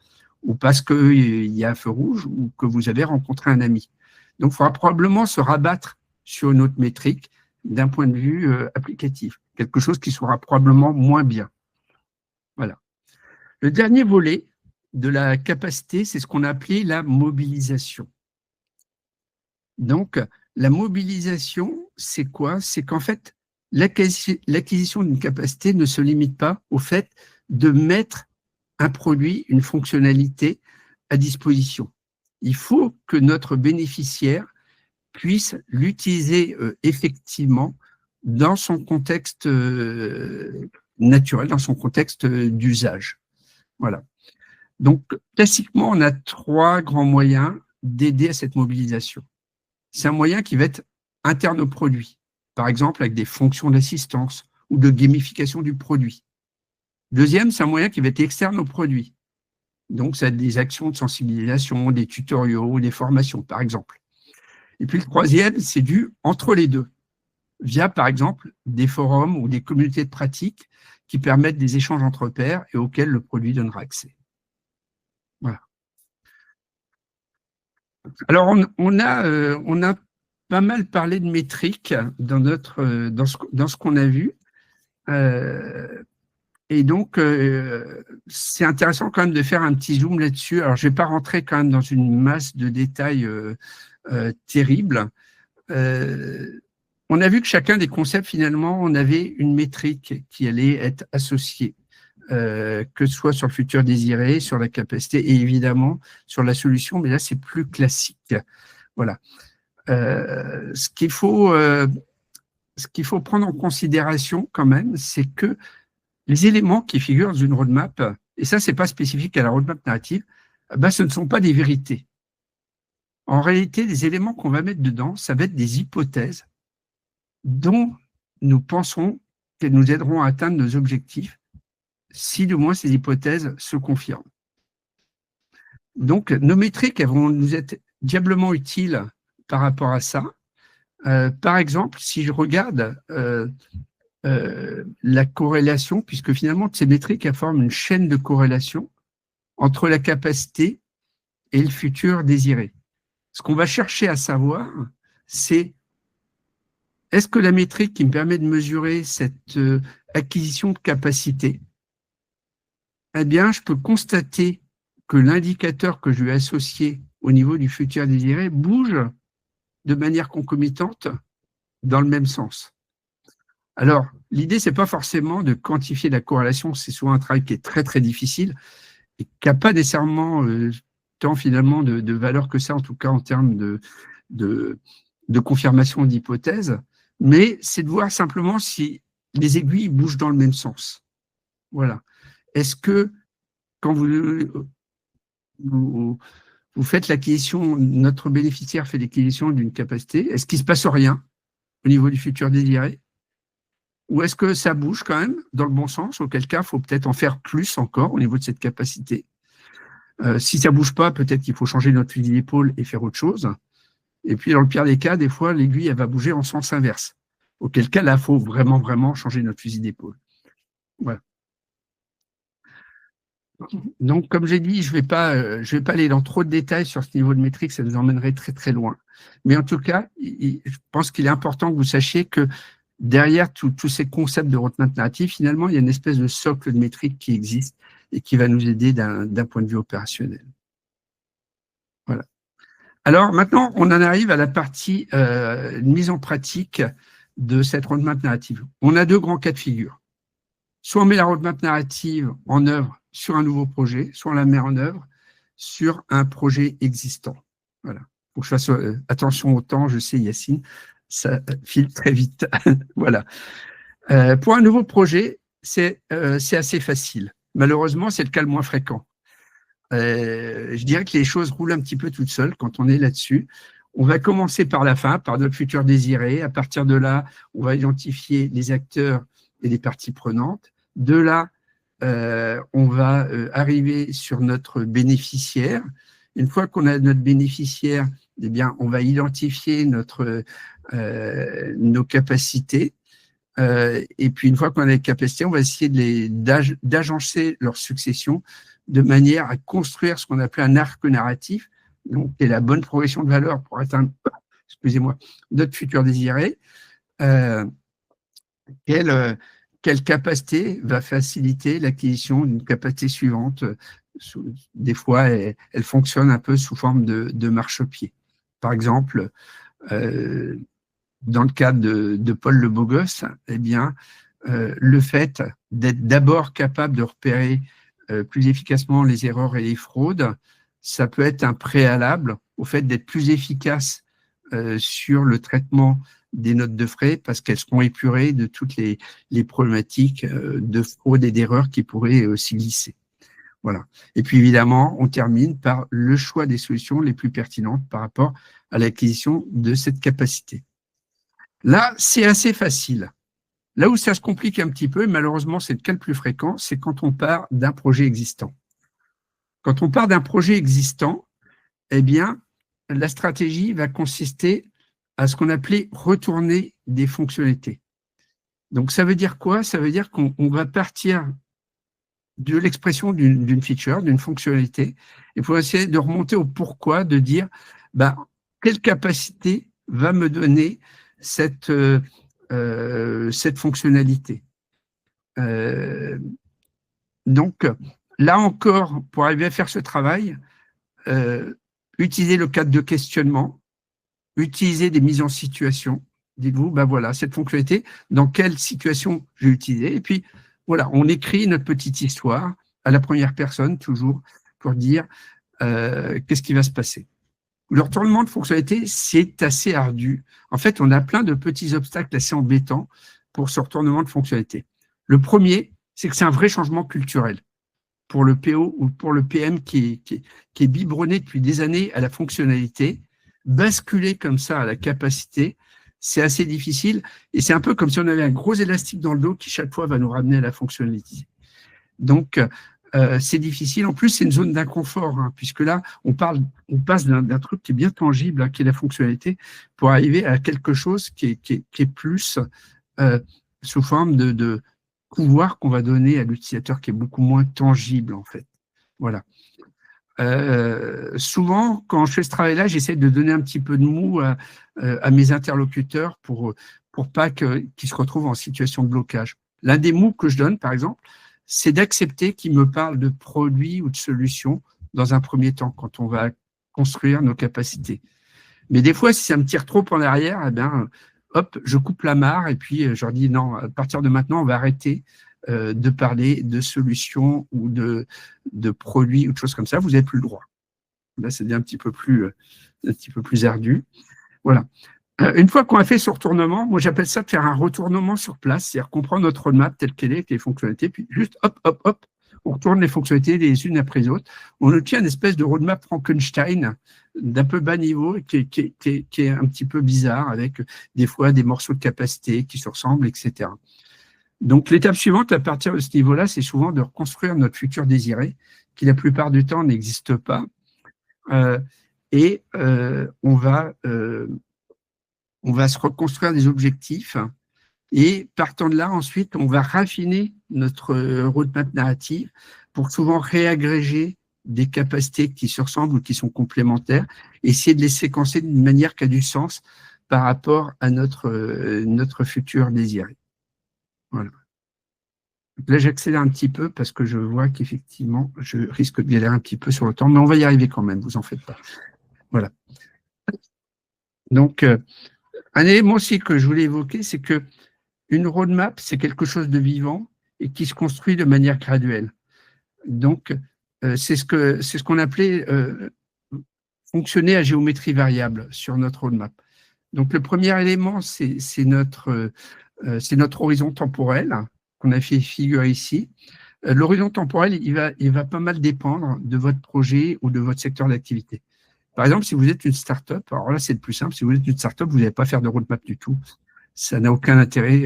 ou parce qu'il y a un feu rouge ou que vous avez rencontré un ami. Donc, il faudra probablement se rabattre sur une autre métrique d'un point de vue applicatif, quelque chose qui sera probablement moins bien. Voilà. Le dernier volet de la capacité, c'est ce qu'on a appelé la mobilisation. Donc, la mobilisation, c'est quoi? C'est qu'en fait, l'acquisition d'une capacité ne se limite pas au fait de mettre un produit, une fonctionnalité à disposition. Il faut que notre bénéficiaire puisse l'utiliser effectivement dans son contexte naturel, dans son contexte d'usage. Voilà. Donc, classiquement, on a 3 grands moyens d'aider à cette mobilisation. C'est un moyen qui va être interne au produit, par exemple avec des fonctions d'assistance ou de gamification du produit. Deuxième, c'est un moyen qui va être externe au produit. Donc, ça a des actions de sensibilisation, des tutoriaux, des formations, par exemple. Et puis le troisième, c'est du entre les deux, via, par exemple, des forums ou des communautés de pratique qui permettent des échanges entre pairs et auxquels le produit donnera accès. Voilà. Alors, on a pas mal parlé de métriques dans ce qu'on a vu. Et donc, c'est intéressant quand même de faire un petit zoom là-dessus. Alors, je ne vais pas rentrer quand même dans une masse de détails terribles. On a vu que chacun des concepts, finalement, on avait une métrique qui allait être associée, que ce soit sur le futur désiré, sur la capacité et évidemment sur la solution, mais là, c'est plus classique. Voilà. Ce qu'il faut prendre en considération quand même, c'est que les éléments qui figurent dans une roadmap, et ça, ce n'est pas spécifique à la roadmap narrative, ce ne sont pas des vérités. En réalité, les éléments qu'on va mettre dedans, ça va être des hypothèses dont nous pensons qu'elles nous aideront à atteindre nos objectifs si du moins ces hypothèses se confirment. Donc, nos métriques, elles vont nous être diablement utiles par rapport à ça. Par exemple, si je regarde la corrélation, puisque finalement, ces métriques, elles forment une chaîne de corrélation entre la capacité et le futur désiré. Ce qu'on va chercher à savoir, c'est est-ce que la métrique qui me permet de mesurer cette acquisition de capacité, eh bien, je peux constater que l'indicateur que je lui ai associé au niveau du futur désiré bouge de manière concomitante dans le même sens. Alors, l'idée, ce n'est pas forcément de quantifier la corrélation, c'est souvent un travail qui est très, très difficile et qui n'a pas nécessairement tant finalement de valeur que ça, en tout cas en termes de confirmation d'hypothèse, mais c'est de voir simplement si les aiguilles bougent dans le même sens. Voilà. Est-ce que quand vous faites l'acquisition, notre bénéficiaire fait l'acquisition d'une capacité, est-ce qu'il ne se passe rien au niveau du futur désiré? Ou est-ce que ça bouge quand même dans le bon sens? Auquel cas, il faut peut-être en faire plus encore au niveau de cette capacité. Si ça ne bouge pas, peut-être qu'il faut changer notre fusil d'épaule et faire autre chose. Et puis, dans le pire des cas, des fois, l'aiguille, elle va bouger en sens inverse. Auquel cas, là, il faut vraiment, vraiment changer notre fusil d'épaule. Voilà. Donc, comme j'ai dit, je vais pas aller dans trop de détails sur ce niveau de métrique, ça nous emmènerait très, très loin. Mais en tout cas, je pense qu'il est important que vous sachiez que derrière tous ces concepts de roadmap narrative, finalement, il y a une espèce de socle de métrique qui existe et qui va nous aider d'un point de vue opérationnel. Voilà. Alors, maintenant, on en arrive à la partie mise en pratique de cette roadmap narrative. On a 2 grands cas de figure. Soit on met la roadmap narrative en œuvre sur un nouveau projet, soit on la met en œuvre sur un projet existant. Voilà. Il faut que je fasse attention au temps, je sais, Yacine, ça file très vite. Voilà. Pour un nouveau projet, c'est assez facile. Malheureusement, c'est le cas le moins fréquent. Je dirais que les choses roulent un petit peu toutes seules quand on est là-dessus. On va commencer par la fin, par notre futur désiré. À partir de là, on va identifier les acteurs et les parties prenantes. De là, on va arriver sur notre bénéficiaire. Une fois qu'on a notre bénéficiaire, eh bien, on va identifier nos capacités. Et puis, une fois qu'on a les capacités, on va essayer d'agencer leur succession de manière à construire ce qu'on appelle un arc narratif, donc qui est la bonne progression de valeur pour atteindre, excusez-moi, notre futur désiré. Quelle capacité va faciliter l'acquisition d'une capacité suivante? Des fois, elle fonctionne un peu sous forme de marchepied. Par exemple, dans le cas de Paul le beau gosse, eh bien, le fait d'être d'abord capable de repérer plus efficacement les erreurs et les fraudes, ça peut être un préalable au fait d'être plus efficace sur le traitement des notes de frais parce qu'elles seront épurées de toutes les problématiques de fraude et d'erreurs qui pourraient s'y glisser. Voilà. Et puis évidemment, on termine par le choix des solutions les plus pertinentes par rapport à l'acquisition de cette capacité. Là, c'est assez facile. Là où ça se complique un petit peu, et malheureusement c'est le cas le plus fréquent, c'est quand on part d'un projet existant. Quand on part d'un projet existant, eh bien, la stratégie va consister à ce qu'on appelait retourner des fonctionnalités. Donc ça veut dire quoi? Ça veut dire qu'on va partir de l'expression d'une feature, d'une fonctionnalité, et pour essayer de remonter au pourquoi, de dire quelle capacité va me donner cette fonctionnalité. Donc, là encore, pour arriver à faire ce travail, utilisez le cadre de questionnement, utilisez des mises en situation. Dites-vous, voilà, cette fonctionnalité, dans quelle situation je vais l'utiliser? Et puis, voilà, on écrit notre petite histoire à la première personne, toujours, pour dire qu'est-ce qui va se passer. Le retournement de fonctionnalité, c'est assez ardu. En fait, on a plein de petits obstacles assez embêtants pour ce retournement de fonctionnalité. Le premier, c'est que c'est un vrai changement culturel pour le PO ou pour le PM qui est biberonné depuis des années à la fonctionnalité. Basculer comme ça à la capacité, c'est assez difficile. Et c'est un peu comme si on avait un gros élastique dans le dos qui, chaque fois, va nous ramener à la fonctionnalité. Donc, c'est difficile. En plus, c'est une zone d'inconfort, hein, puisque là, on passe d'un truc qui est bien tangible, hein, qui est la fonctionnalité, pour arriver à quelque chose qui est plus sous forme de pouvoir qu'on va donner à l'utilisateur, qui est beaucoup moins tangible, en fait. Voilà. Souvent, quand je fais ce travail-là, j'essaie de donner un petit peu de mou à mes interlocuteurs pour pas qu'ils se retrouvent en situation de blocage. L'un des mots que je donne, par exemple, c'est d'accepter qu'ils me parlent de produits ou de solutions dans un premier temps, quand on va construire nos capacités. Mais des fois, si ça me tire trop en arrière, eh bien, hop, je coupe la mare et puis je leur dis non, à partir de maintenant, on va arrêter de parler de solutions ou de produits ou de choses comme ça, vous n'avez plus le droit. Là, c'est un petit peu plus ardu. Voilà. Une fois qu'on a fait ce retournement, moi j'appelle ça de faire un retournement sur place, c'est-à-dire qu'on prend notre roadmap telle qu'elle est, avec les fonctionnalités, puis juste hop, hop, hop, on retourne les fonctionnalités les unes après les autres. On obtient une espèce de roadmap Frankenstein d'un peu bas niveau qui est un petit peu bizarre, avec des fois des morceaux de capacité qui se ressemblent, etc. Donc l'étape suivante, à partir de ce niveau-là, c'est souvent de reconstruire notre futur désiré, qui la plupart du temps n'existe pas. On va se reconstruire des objectifs et partant de là, ensuite, on va raffiner notre roadmap narrative pour souvent réagréger des capacités qui se ressemblent ou qui sont complémentaires, et essayer de les séquencer d'une manière qui a du sens par rapport à notre futur désiré. Voilà. Là, j'accélère un petit peu parce que je vois qu'effectivement, je risque de galérer un petit peu sur le temps, mais on va y arriver quand même, vous en faites pas. Voilà. Donc, un élément aussi que je voulais évoquer, c'est que une roadmap, c'est quelque chose de vivant et qui se construit de manière graduelle. Donc, c'est ce qu'on appelait fonctionner à géométrie variable sur notre roadmap. Donc, le premier élément, c'est notre horizon temporel qu'on a fait figurer ici. L'horizon temporel, il va pas mal dépendre de votre projet ou de votre secteur d'activité. Par exemple, si vous êtes une start-up, alors là, c'est le plus simple. Si vous êtes une start-up, vous n'allez pas faire de roadmap du tout. Ça n'a aucun intérêt.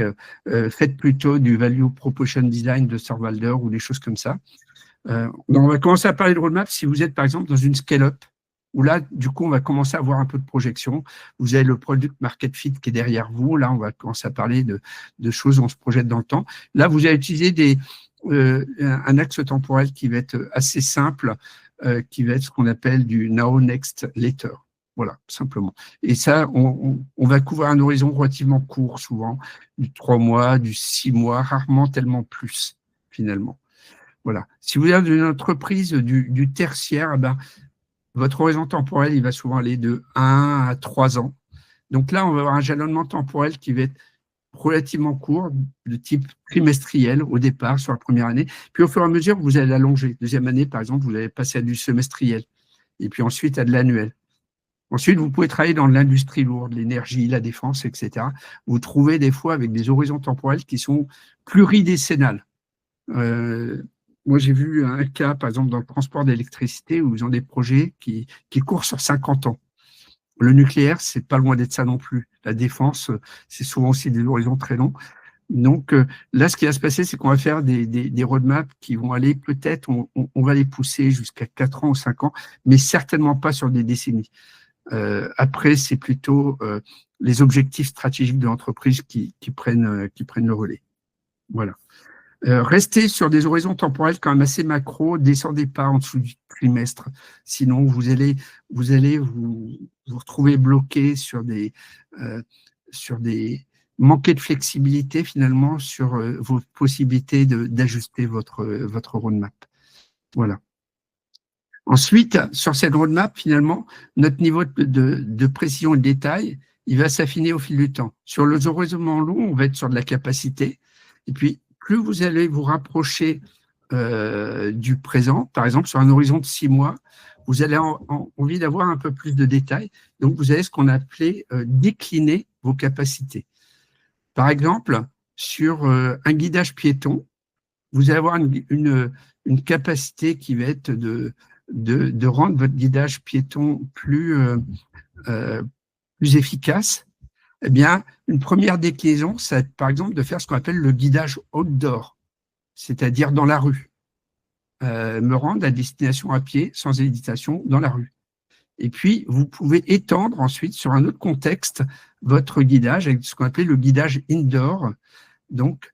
Faites plutôt du value proposition design de Sorvalder ou des choses comme ça. Donc, on va commencer à parler de roadmap si vous êtes, par exemple, dans une scale-up, où là, du coup, on va commencer à avoir un peu de projection. Vous avez le product market fit qui est derrière vous. Là, on va commencer à parler de choses où on se projette dans le temps. Là, vous allez utiliser un axe temporel qui va être assez simple, qui va être ce qu'on appelle du now, next, later. Voilà, simplement. Et ça, on va couvrir un horizon relativement court, souvent, du 3 mois, du 6 mois, rarement tellement plus, finalement. Voilà. Si vous êtes une entreprise du tertiaire, votre horizon temporel, il va souvent aller de 1 à 3 ans. Donc là, on va avoir un jalonnement temporel qui va être relativement court, de type trimestriel au départ, sur la première année. Puis au fur et à mesure, vous allez l'allonger. Deuxième année, par exemple, vous allez passer à du semestriel. Et puis ensuite, à de l'annuel. Ensuite, vous pouvez travailler dans l'industrie lourde, l'énergie, la défense, etc. Vous trouvez des fois avec des horizons temporels qui sont pluridécennales. Moi, j'ai vu un cas, par exemple, dans le transport d'électricité, où ils ont des projets qui courent sur 50 ans. Le nucléaire, c'est pas loin d'être ça non plus. La défense, c'est souvent aussi des horizons très longs. Donc là, ce qui va se passer, c'est qu'on va faire des roadmaps qui vont aller peut-être, on va les pousser jusqu'à 4 ans ou 5 ans, mais certainement pas sur des décennies. Après, c'est plutôt les objectifs stratégiques de l'entreprise qui prennent le relais. Voilà. Restez sur des horizons temporels quand même assez macro, descendez pas en dessous du trimestre, sinon vous allez vous retrouver bloqué sur des manquer de flexibilité finalement sur vos possibilités d'ajuster votre roadmap. Voilà. Ensuite, sur cette roadmap, finalement, notre niveau de précision et de détail, il va s'affiner au fil du temps. Sur les horizons longs, on va être sur de la capacité, et puis plus vous allez vous rapprocher du présent, par exemple sur un horizon de 6 mois, vous allez envie d'avoir un peu plus de détails. Donc, vous avez ce qu'on appelait décliner vos capacités. Par exemple, sur un guidage piéton, vous allez avoir une capacité qui va être de rendre votre guidage piéton plus efficace. Eh bien, une première déclinaison, c'est par exemple de faire ce qu'on appelle le guidage outdoor, c'est-à-dire dans la rue. Me rendre à destination à pied, sans hésitation, dans la rue. Et puis, vous pouvez étendre ensuite sur un autre contexte votre guidage avec ce qu'on appelle le guidage indoor, donc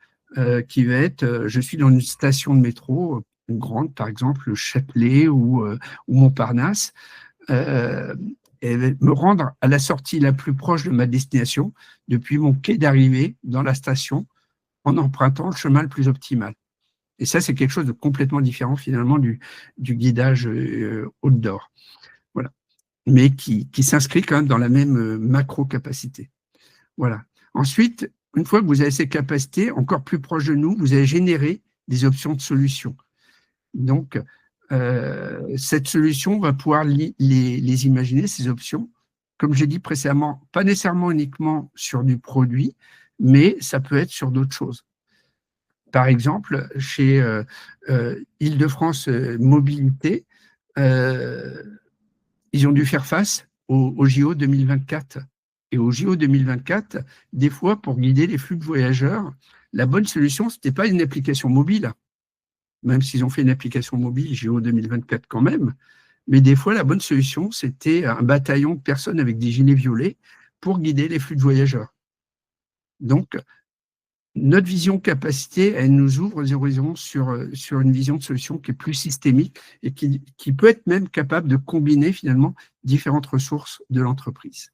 qui va être, je suis dans une station de métro, une grande par exemple, le Châtelet ou Montparnasse, et me rendre à la sortie la plus proche de ma destination depuis mon quai d'arrivée dans la station en empruntant le chemin le plus optimal. Et ça, c'est quelque chose de complètement différent finalement du guidage outdoor. Voilà. Mais qui s'inscrit quand même dans la même macro-capacité. Voilà. Ensuite, une fois que vous avez ces capacités, encore plus proches de nous, vous allez générer des options de solutions. Donc, cette solution, on va pouvoir les imaginer, ces options, comme j'ai dit précédemment, pas nécessairement uniquement sur du produit, mais ça peut être sur d'autres choses. Par exemple, chez Île-de-France Mobilité, ils ont dû faire face au JO 2024. Et au JO 2024, des fois, pour guider les flux de voyageurs, la bonne solution, ce n'était pas une application mobile, même s'ils ont fait une application mobile JO 2024 quand même, mais des fois, la bonne solution, c'était un bataillon de personnes avec des gilets violets pour guider les flux de voyageurs. Donc, notre vision capacité, elle nous ouvre des horizons sur une vision de solution qui est plus systémique et qui peut être même capable de combiner finalement différentes ressources de l'entreprise.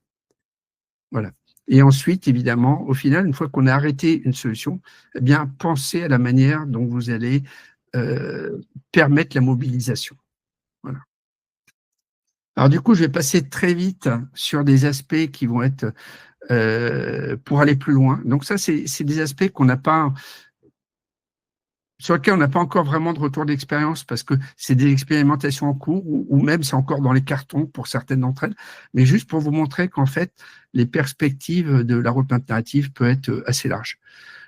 Voilà. Et ensuite, évidemment, au final, une fois qu'on a arrêté une solution, eh bien, pensez à la manière dont vous allez permettre la mobilisation. Voilà. Alors du coup, je vais passer très vite sur des aspects qui vont être pour aller plus loin. Donc ça, c'est des aspects qu'on n'a pas, sur lesquels on n'a pas encore vraiment de retour d'expérience parce que c'est des expérimentations en cours ou même c'est encore dans les cartons pour certaines d'entre elles, mais juste pour vous montrer qu'en fait, les perspectives de la roadmap narrative peuvent être assez larges.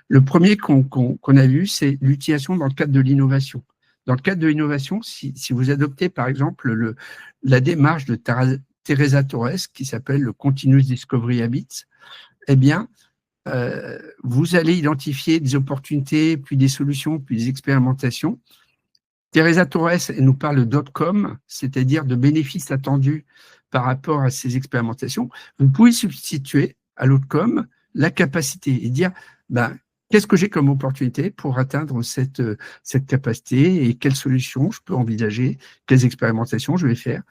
Le premier qu'on a vu, c'est l'utilisation dans le cadre de l'innovation. Dans le cadre de l'innovation, si vous adoptez par exemple la démarche de Teresa Torres qui s'appelle le Continuous Discovery Habits, eh bien, vous allez identifier des opportunités, puis des solutions, puis des expérimentations. Teresa Torres, elle nous parle de .com, c'est-à-dire de bénéfices attendus par rapport à ces expérimentations. Vous pouvez substituer à l'outcome la capacité et dire qu'est-ce que j'ai comme opportunité pour atteindre cette capacité et quelles solutions je peux envisager, quelles expérimentations je vais faire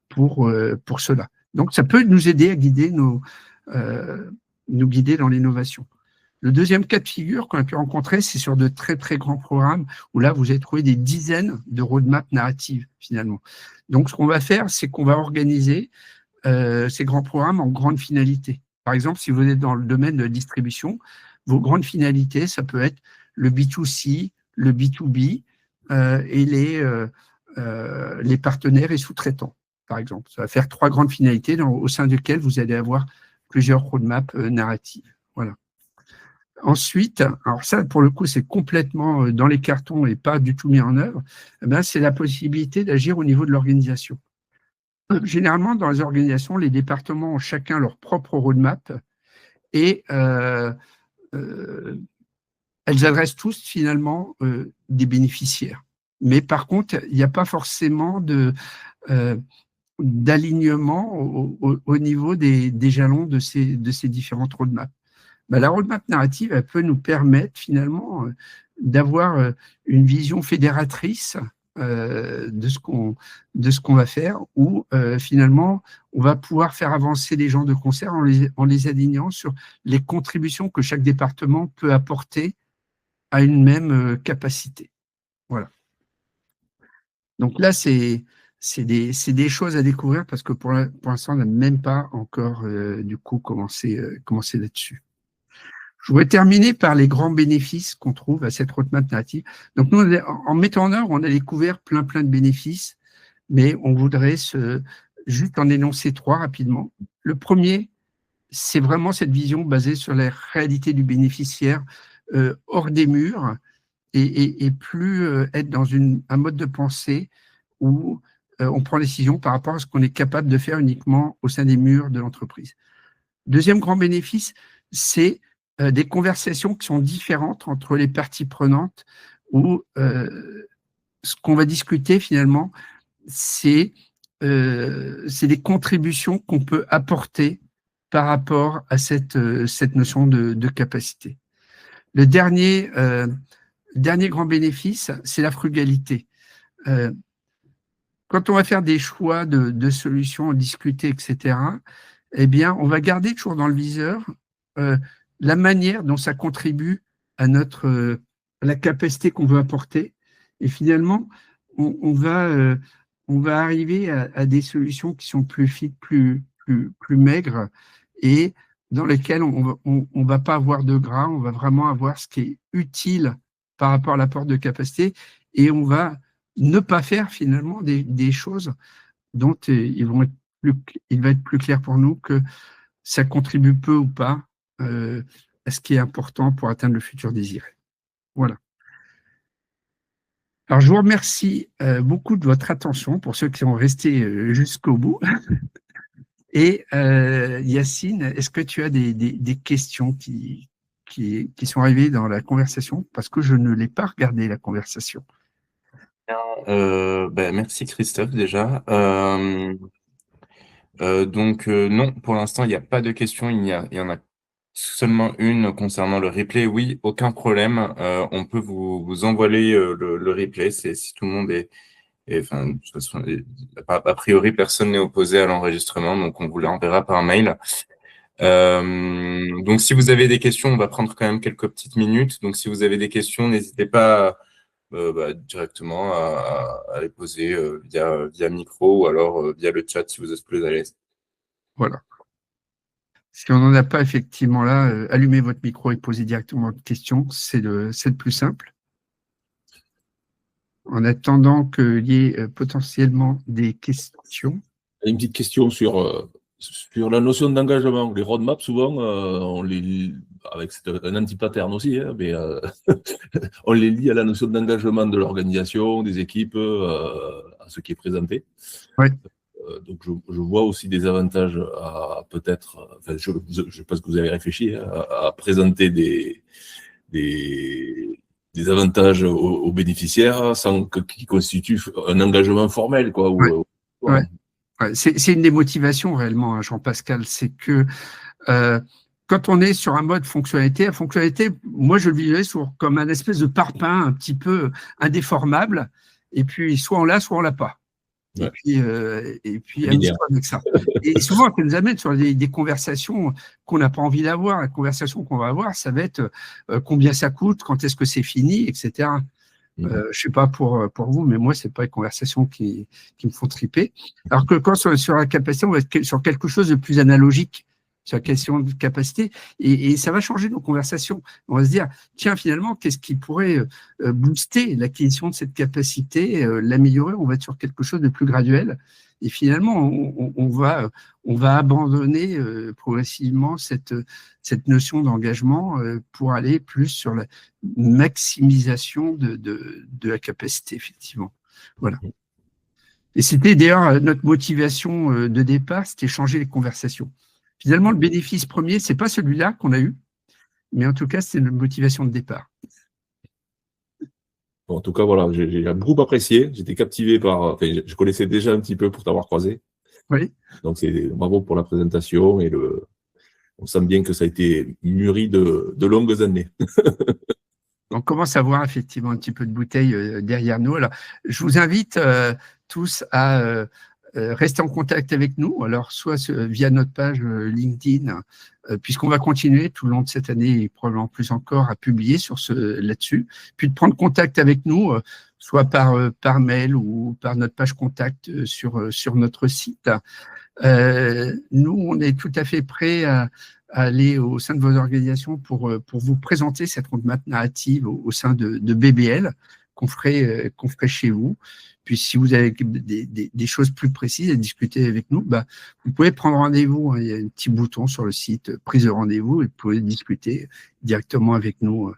pour cela. Donc, ça peut nous aider à guider nous guider dans l'innovation. Le deuxième cas de figure qu'on a pu rencontrer, c'est sur de très, très grands programmes où là, vous allez trouver des dizaines de roadmaps narratives, finalement. Donc, ce qu'on va faire, c'est qu'on va organiser ces grands programmes en grandes finalités. Par exemple, si vous êtes dans le domaine de la distribution, vos grandes finalités, ça peut être le B2C, le B2B et les partenaires et sous-traitants, par exemple. Ça va faire 3 grandes finalités au sein desquelles vous allez avoir plusieurs roadmaps narratives. Voilà. Ensuite, alors ça, pour le coup, c'est complètement dans les cartons et pas du tout mis en œuvre, c'est la possibilité d'agir au niveau de l'organisation. Généralement, dans les organisations, les départements ont chacun leur propre roadmap et elles adressent tous finalement des bénéficiaires. Mais par contre, il n'y a pas forcément d'alignement au niveau des jalons de ces différentes roadmaps. La roadmap narrative, elle peut nous permettre finalement d'avoir une vision fédératrice de ce qu'on va faire, où finalement, on va pouvoir faire avancer les gens de concert en les alignant sur les contributions que chaque département peut apporter à une même capacité. Voilà. Donc là, c'est des choses à découvrir parce que pour l'instant, on n'a même pas encore du coup commencé là-dessus. Je voudrais terminer par les grands bénéfices qu'on trouve à cette roadmap narrative. Donc, nous, en mettant en œuvre, on a découvert plein de bénéfices, mais on voudrait juste en énoncer 3 rapidement. Le premier, c'est vraiment cette vision basée sur la réalité du bénéficiaire hors des murs et plus être dans un mode de pensée où on prend des décisions par rapport à ce qu'on est capable de faire uniquement au sein des murs de l'entreprise. Deuxième grand bénéfice, c'est des conversations qui sont différentes entre les parties prenantes où ce qu'on va discuter finalement, c'est des contributions qu'on peut apporter par rapport à cette notion de capacité. Le dernier grand bénéfice, c'est la frugalité. Quand on va faire des choix de solutions, discuter, etc., eh bien, on va garder toujours dans le viseur la manière dont ça contribue à la capacité qu'on veut apporter. Et finalement, on va arriver à des solutions qui sont plus fit, plus maigres et dans lesquelles on ne va pas avoir de gras, on va vraiment avoir ce qui est utile par rapport à l'apport de capacité et on va ne pas faire finalement des choses dont il va être plus clair pour nous que ça contribue peu ou pas à ce qui est important pour atteindre le futur désiré. Voilà. Alors, je vous remercie beaucoup de votre attention pour ceux qui sont restés jusqu'au bout. Et Yacine, est-ce que tu as des questions qui sont arrivées dans la conversation? Parce que je ne l'ai pas regardé, la conversation. Merci Christophe déjà. Donc non, pour l'instant, il n'y a pas de questions. Il y en a seulement une concernant le replay. Oui, aucun problème. On peut vous envoyer le replay. Si tout le monde enfin, de toute façon, a priori, personne n'est opposé à l'enregistrement, donc on vous l'enverra par mail. Donc si vous avez des questions, on va prendre quand même quelques petites minutes. Donc si vous avez des questions, n'hésitez pas directement à les poser via micro ou alors via le chat si vous êtes plus à l'aise. Voilà. Si on n'en a pas effectivement là, allumez votre micro et posez directement votre question, c'est le plus simple. En attendant qu'il y ait potentiellement des questions. Une petite question sur la notion d'engagement. Les roadmaps, souvent, on les avec un anti-pattern aussi, hein, mais on les lie à la notion d'engagement de l'organisation, des équipes, à ce qui est présenté. Oui. Donc, je vois aussi des avantages à peut-être, enfin, je pense que vous avez réfléchi, hein, à présenter des avantages aux bénéficiaires sans qu'ils constituent un engagement formel, quoi. Ouais. C'est une des motivations réellement, hein, Jean-Pascal, c'est que quand on est sur un mode fonctionnalité, la fonctionnalité, moi je le vivais comme un espèce de parpaing un petit peu indéformable, et puis soit on l'a, soit on l'a pas. Ouais. Et puis amuse-toi avec ça. Et souvent, ça nous amène sur des conversations qu'on n'a pas envie d'avoir. La conversation qu'on va avoir, ça va être combien ça coûte, quand est-ce que c'est fini, etc. Je ne sais pas pour vous, mais moi, ce n'est pas une conversation qui me font triper. Alors que quand sur la capacité, on va être sur quelque chose de plus analogique, sur la question de capacité, et ça va changer nos conversations. On va se dire, tiens, finalement, qu'est-ce qui pourrait booster l'acquisition de cette capacité, l'améliorer? On va être sur quelque chose de plus graduel, et finalement, on va abandonner progressivement cette notion d'engagement pour aller plus sur la maximisation de la capacité, effectivement. Voilà. Et c'était d'ailleurs notre motivation de départ, c'était changer les conversations. Finalement, le bénéfice premier, c'est pas celui-là qu'on a eu, mais en tout cas, c'est notre motivation de départ. Bon, en tout cas, voilà, j'ai beaucoup apprécié. J'étais captivé par. Enfin, je connaissais déjà un petit peu pour t'avoir croisé. Oui. Donc, bravo pour la présentation et on sent bien que ça a été mûri de longues années. On commence à voir effectivement un petit peu de bouteille derrière nous. Alors, je vous invite tous à rester en contact avec nous, alors soit via notre page LinkedIn, puisqu'on va continuer tout le long de cette année et probablement plus encore à publier là-dessus, puis de prendre contact avec nous, soit par mail ou par notre page contact sur notre site. Nous, on est tout à fait prêts à aller au sein de vos organisations pour vous présenter cette roadmap narrative au sein de BBL qu'on ferait chez vous. Puis si vous avez des choses plus précises à discuter avec nous, vous pouvez prendre rendez-vous. Il y a un petit bouton sur le site, prise de rendez-vous, et vous pouvez discuter directement avec nous